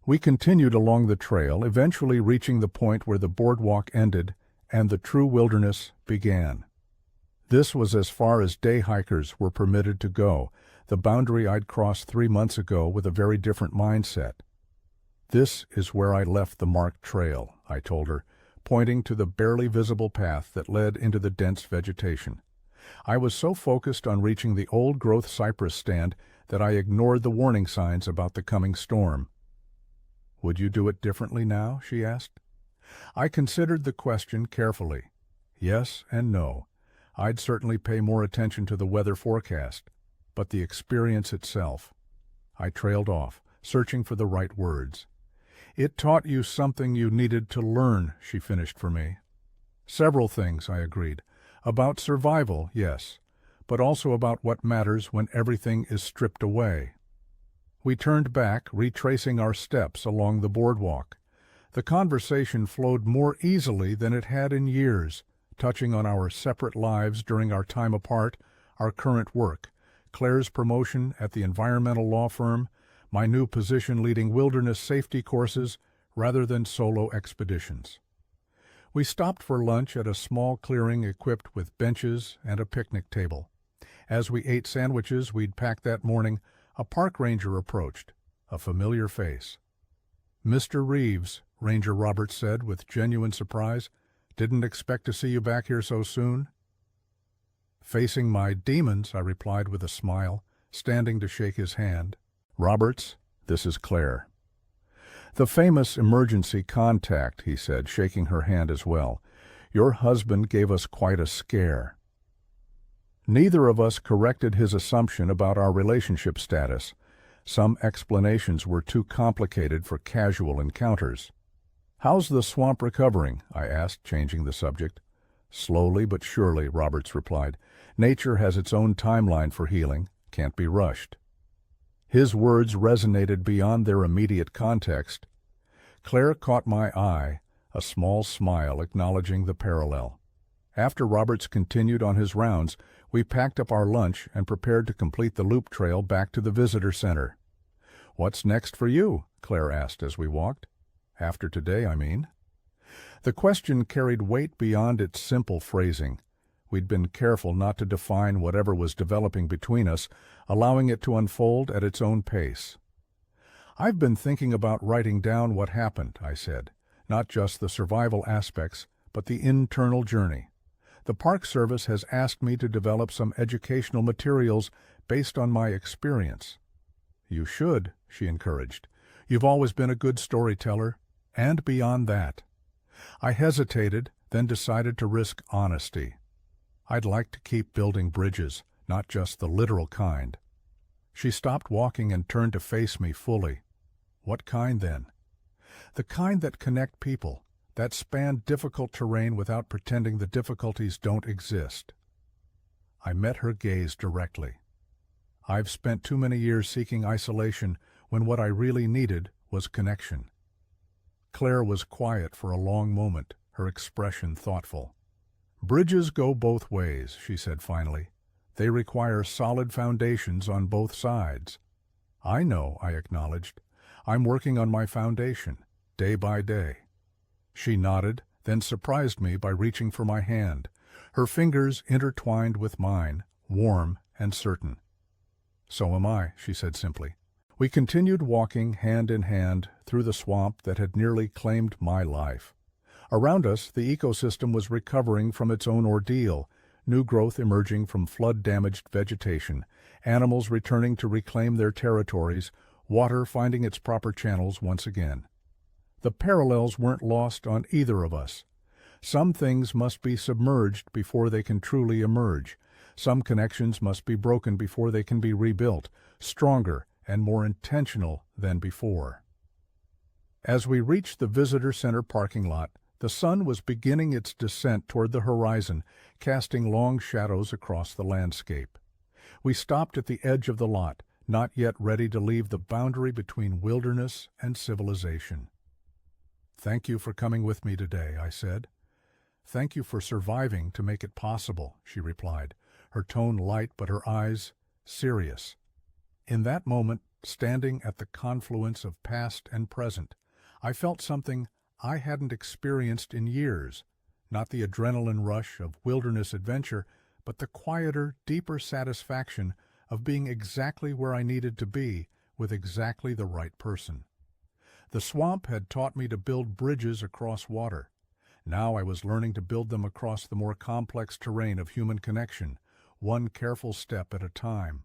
We continued along the trail, eventually reaching the point where the boardwalk ended and the true wilderness began. This was as far as day hikers were permitted to go, the boundary I'd crossed 3 months ago with a very different mindset. "This is where I left the marked trail," I told her, pointing to the barely visible path that led into the dense vegetation. I was so focused on reaching the old-growth cypress stand that I ignored the warning signs about the coming storm. "Would you do it differently now?" she asked. I considered the question carefully. Yes and no. I'd certainly pay more attention to the weather forecast, but the experience itself. I trailed off, searching for the right words. "It taught you something you needed to learn," she finished for me. "Several things," I agreed. "About survival, yes, but also about what matters when everything is stripped away." We turned back, retracing our steps along the boardwalk. The conversation flowed more easily than it had in years, touching on our separate lives during our time apart, our current work, Claire's promotion at the environmental law firm, my new position leading wilderness safety courses rather than solo expeditions. We stopped for lunch at a small clearing equipped with benches and a picnic table. As we ate sandwiches we'd packed that morning, a park ranger approached, a familiar face. "Mr. Reeves," Ranger Roberts said with genuine surprise. "Didn't expect to see you back here so soon." "Facing my demons," I replied with a smile, standing to shake his hand. "Roberts, this is Claire." "The famous emergency contact," he said, shaking her hand as well. "Your husband gave us quite a scare." Neither of us corrected his assumption about our relationship status. Some explanations were too complicated for casual encounters. "How's the swamp recovering?" I asked, changing the subject. "Slowly but surely," Roberts replied. "Nature has its own timeline for healing, can't be rushed." His words resonated beyond their immediate context. Claire caught my eye, a small smile acknowledging the parallel. After Roberts continued on his rounds, we packed up our lunch and prepared to complete the loop trail back to the visitor center. "What's next for you?" Claire asked as we walked. "After today, I mean." The question carried weight beyond its simple phrasing. We'd been careful not to define whatever was developing between us, allowing it to unfold at its own pace. "I've been thinking about writing down what happened," I said. "Not just the survival aspects, but the internal journey. The Park Service has asked me to develop some educational materials based on my experience." "You should," she encouraged. "You've always been a good storyteller, and beyond that." I hesitated, then decided to risk honesty. I'd like to keep building bridges, not just the literal kind. She stopped walking and turned to face me fully. "What kind, then?" "The kind that connect people, that span difficult terrain without pretending the difficulties don't exist." I met her gaze directly. "I've spent too many years seeking isolation when what I really needed was connection." Claire was quiet for a long moment, her expression thoughtful. "Bridges go both ways," she said finally. "They require solid foundations on both sides." "I know," I acknowledged. "I'm working on my foundation, day by day." She nodded, then surprised me by reaching for my hand, her fingers intertwined with mine, warm and certain. "So am I," she said simply. We continued walking hand in hand through the swamp that had nearly claimed my life. Around us, the ecosystem was recovering from its own ordeal, new growth emerging from flood-damaged vegetation, animals returning to reclaim their territories, water finding its proper channels once again. The parallels weren't lost on either of us. Some things must be submerged before they can truly emerge. Some connections must be broken before they can be rebuilt, stronger and more intentional than before. As we reached the visitor center parking lot, the sun was beginning its descent toward the horizon, casting long shadows across the landscape. We stopped at the edge of the lot, not yet ready to leave the boundary between wilderness and civilization. "Thank you for coming with me today," I said. "Thank you for surviving to make it possible," she replied, her tone light but her eyes serious. In that moment, standing at the confluence of past and present, I felt something I hadn't experienced in years, not the adrenaline rush of wilderness adventure, but the quieter, deeper satisfaction of being exactly where I needed to be with exactly the right person. The swamp had taught me to build bridges across water. Now I was learning to build them across the more complex terrain of human connection, one careful step at a time.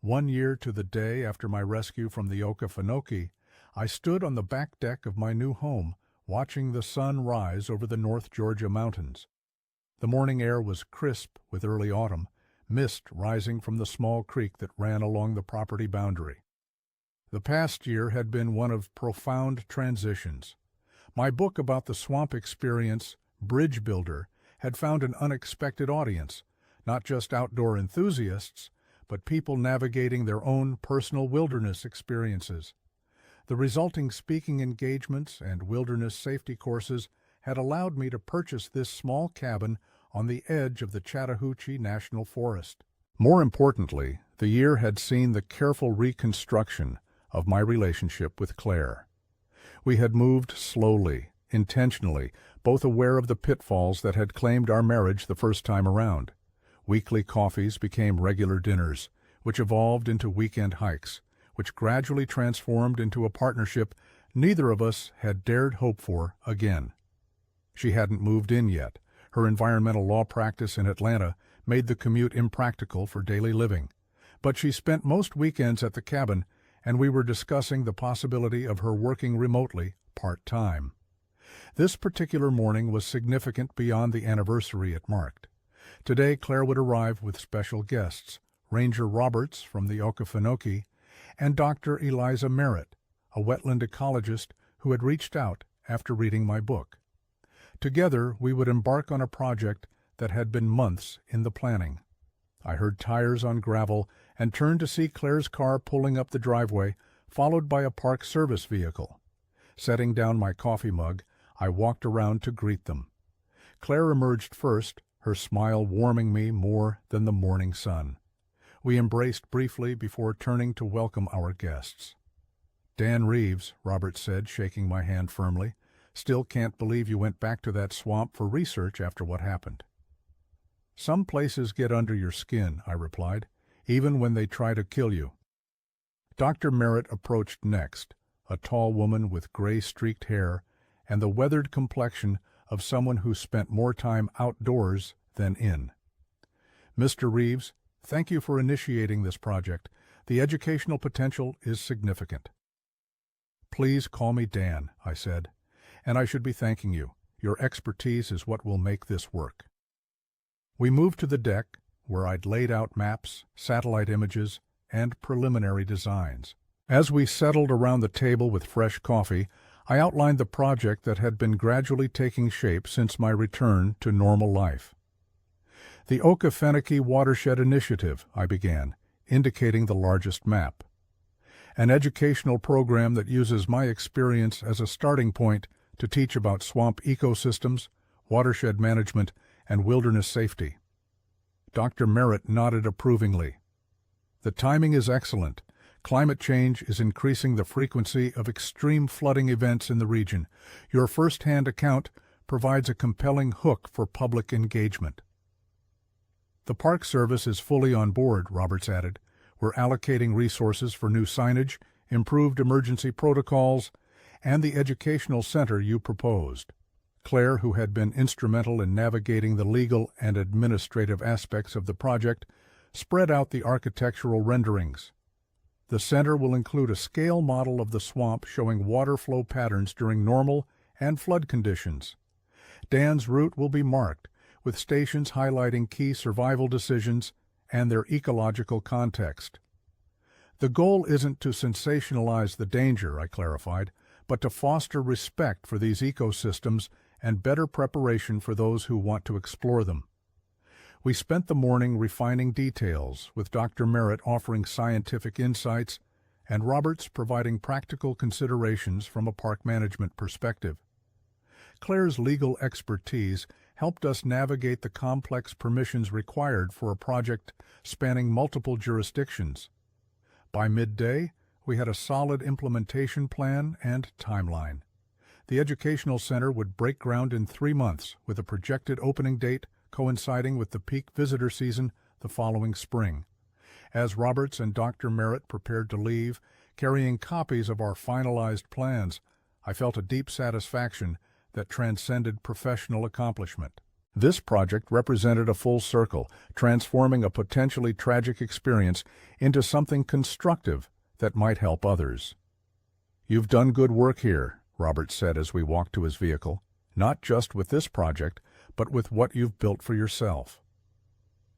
1 year to the day after my rescue from the Okefenokee, I stood on the back deck of my new home, watching the sun rise over the North Georgia mountains. The morning air was crisp with early autumn, mist rising from the small creek that ran along the property boundary. The past year had been one of profound transitions. My book about the swamp experience, Bridge Builder, had found an unexpected audience, not just outdoor enthusiasts, but people navigating their own personal wilderness experiences. The resulting speaking engagements and wilderness safety courses had allowed me to purchase this small cabin on the edge of the Chattahoochee National Forest. More importantly, the year had seen the careful reconstruction of my relationship with Claire. We had moved slowly, intentionally, both aware of the pitfalls that had claimed our marriage the first time around. Weekly coffees became regular dinners, which evolved into weekend hikes, which gradually transformed into a partnership neither of us had dared hope for again. She hadn't moved in yet. Her environmental law practice in Atlanta made the commute impractical for daily living. But she spent most weekends at the cabin, and we were discussing the possibility of her working remotely, part-time. This particular morning was significant beyond the anniversary it marked. Today Claire would arrive with special guests, Ranger Roberts from the Okefenokee, and Dr. Eliza Merritt, a wetland ecologist who had reached out after reading my book. Together we would embark on a project that had been months in the planning. I heard tires on gravel and turned to see Claire's car pulling up the driveway, followed by a park service vehicle. Setting down my coffee mug, I walked around to greet them. Claire emerged first, her smile warming me more than the morning sun. We embraced briefly before turning to welcome our guests. "Dan Reeves," Robert said, shaking my hand firmly. "Still can't believe you went back to that swamp for research after what happened." "Some places get under your skin," I replied, "even when they try to kill you." Dr. Merritt approached next, a tall woman with gray-streaked hair and the weathered complexion of someone who spent more time outdoors than in. "Mr. Reeves, thank you for initiating this project. The educational potential is significant." "Please call me Dan," I said, "and I should be thanking you. Your expertise is what will make this work." We moved to the deck, where I'd laid out maps, satellite images, and preliminary designs. As we settled around the table with fresh coffee, I outlined the project that had been gradually taking shape since my return to normal life. "The Okefenokee Watershed Initiative," I began, indicating the largest map. "An educational program that uses my experience as a starting point to teach about swamp ecosystems, watershed management, and wilderness safety." Dr. Merritt nodded approvingly. "The timing is excellent. Climate change is increasing the frequency of extreme flooding events in the region. Your first-hand account provides a compelling hook for public engagement." "The Park Service is fully on board," Roberts added. "We're allocating resources for new signage, improved emergency protocols, and the educational center you proposed." Claire, who had been instrumental in navigating the legal and administrative aspects of the project, spread out the architectural renderings. "The center will include a scale model of the swamp showing water flow patterns during normal and flood conditions. Dan's route will be marked, with stations highlighting key survival decisions and their ecological context. The goal isn't to sensationalize the danger, I clarified, but to foster respect for these ecosystems and better preparation for those who want to explore them. We spent the morning refining details, with Dr. Merritt offering scientific insights and Roberts providing practical considerations from a park management perspective. Claire's legal expertise helped us navigate the complex permissions required for a project spanning multiple jurisdictions. By midday, we had a solid implementation plan and timeline. The Educational Center would break ground in 3 months, with a projected opening date coinciding with the peak visitor season the following spring. As Roberts and Dr. Merritt prepared to leave, carrying copies of our finalized plans, I felt a deep satisfaction that transcended professional accomplishment. This project represented a full circle, transforming a potentially tragic experience into something constructive that might help others. "You've done good work here," Roberts said as we walked to his vehicle, "not just with this project, but with what you've built for yourself."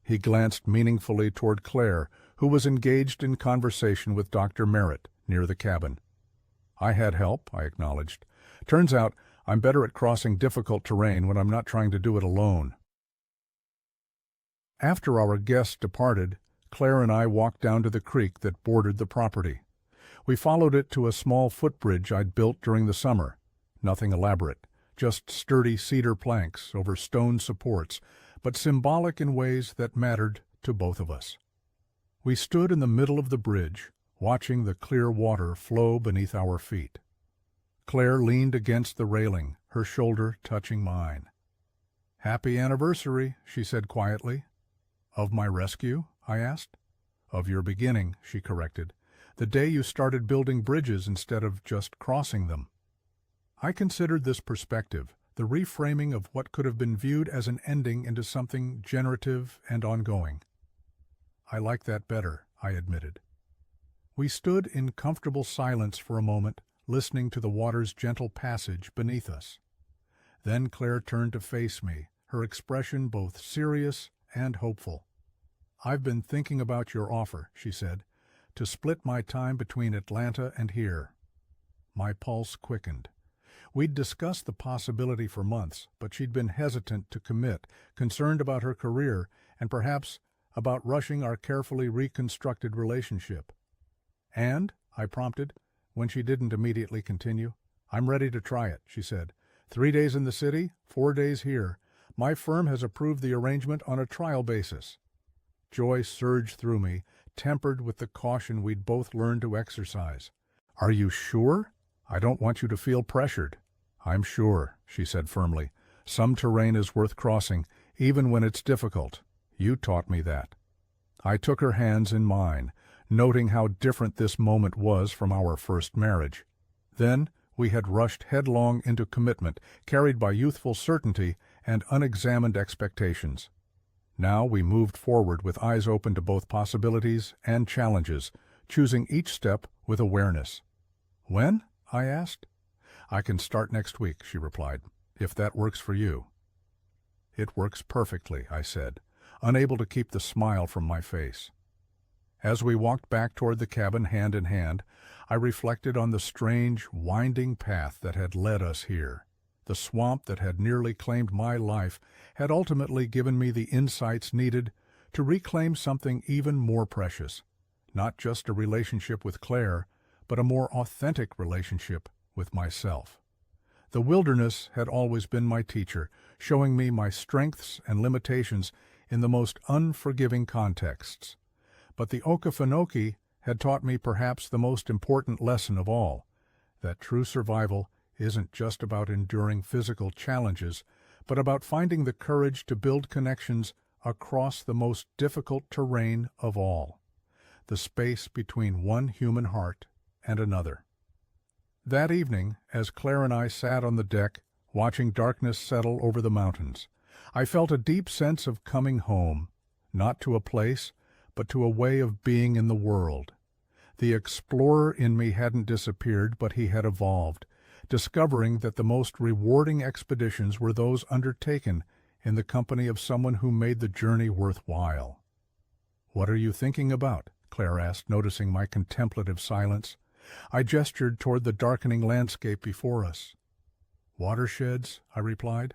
He glanced meaningfully toward Claire, who was engaged in conversation with Dr. Merritt near the cabin. "I had help," I acknowledged. "Turns out I'm better at crossing difficult terrain when I'm not trying to do it alone." After our guests departed, Claire and I walked down to the creek that bordered the property. We followed it to a small footbridge I'd built during the summer. Nothing elaborate, just sturdy cedar planks over stone supports, but symbolic in ways that mattered to both of us. We stood in the middle of the bridge, watching the clear water flow beneath our feet. Claire leaned against the railing, her shoulder touching mine. "Happy anniversary," she said quietly. "Of my rescue?" I asked. "Of your beginning," she corrected. "The day you started building bridges instead of just crossing them." I considered this perspective, the reframing of what could have been viewed as an ending into something generative and ongoing. "I like that better," I admitted. We stood in comfortable silence for a moment, listening to the water's gentle passage beneath us. Then Claire turned to face me, her expression both serious and hopeful. "I've been thinking about your offer," she said, "to split my time between Atlanta and here." My pulse quickened. We'd discussed the possibility for months, but she'd been hesitant to commit, concerned about her career, and perhaps about rushing our carefully reconstructed relationship. "And," I prompted, when she didn't immediately continue, "I'm ready to try it," she said. 3 days in the city, 4 days here. My firm has approved the arrangement on a trial basis." Joy surged through me, tempered with the caution we'd both learned to exercise. "Are you sure? I don't want you to feel pressured." "I'm sure," she said firmly. "Some terrain is worth crossing, even when it's difficult. You taught me that." I took her hands in mine, noting how different this moment was from our first marriage. Then we had rushed headlong into commitment, carried by youthful certainty and unexamined expectations. Now we moved forward with eyes open to both possibilities and challenges, choosing each step with awareness. "When?" I asked. "I can start next week," she replied, "if that works for you." "It works perfectly," I said, unable to keep the smile from my face. As we walked back toward the cabin hand in hand, I reflected on the strange, winding path that had led us here. The swamp that had nearly claimed my life had ultimately given me the insights needed to reclaim something even more precious, not just a relationship with Claire, but a more authentic relationship with myself. The wilderness had always been my teacher, showing me my strengths and limitations in the most unforgiving contexts. But the Okefenokee had taught me perhaps the most important lesson of all, that true survival isn't just about enduring physical challenges, but about finding the courage to build connections across the most difficult terrain of all, the space between one human heart and another. That evening, as Claire and I sat on the deck, watching darkness settle over the mountains, I felt a deep sense of coming home, not to a place, but to a way of being in the world. The explorer in me hadn't disappeared, but he had evolved, discovering that the most rewarding expeditions were those undertaken in the company of someone who made the journey worthwhile. "What are you thinking about?" Claire asked, noticing my contemplative silence. I gestured toward the darkening landscape before us. "Watersheds," I replied.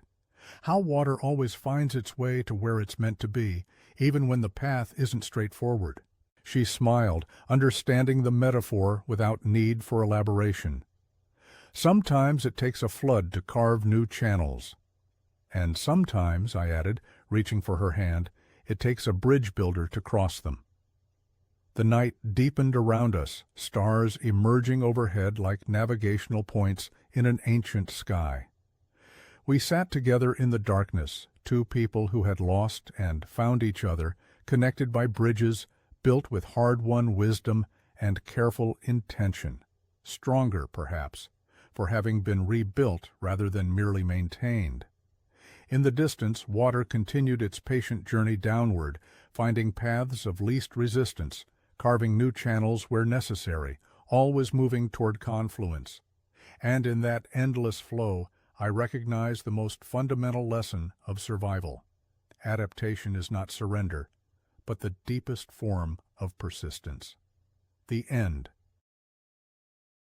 "How water always finds its way to where it's meant to be, even when the path isn't straightforward." She smiled, understanding the metaphor without need for elaboration. "Sometimes it takes a flood to carve new channels. And sometimes," I added, reaching for her hand, "it takes a bridge builder to cross them." The night deepened around us, stars emerging overhead like navigational points in an ancient sky. We sat together in the darkness, two people who had lost and found each other, connected by bridges built with hard-won wisdom and careful intention, stronger, perhaps, for having been rebuilt rather than merely maintained. In the distance, water continued its patient journey downward, finding paths of least resistance, carving new channels where necessary, always moving toward confluence. And in that endless flow, I recognized the most fundamental lesson of survival. Adaptation is not surrender, but the deepest form of persistence. The end.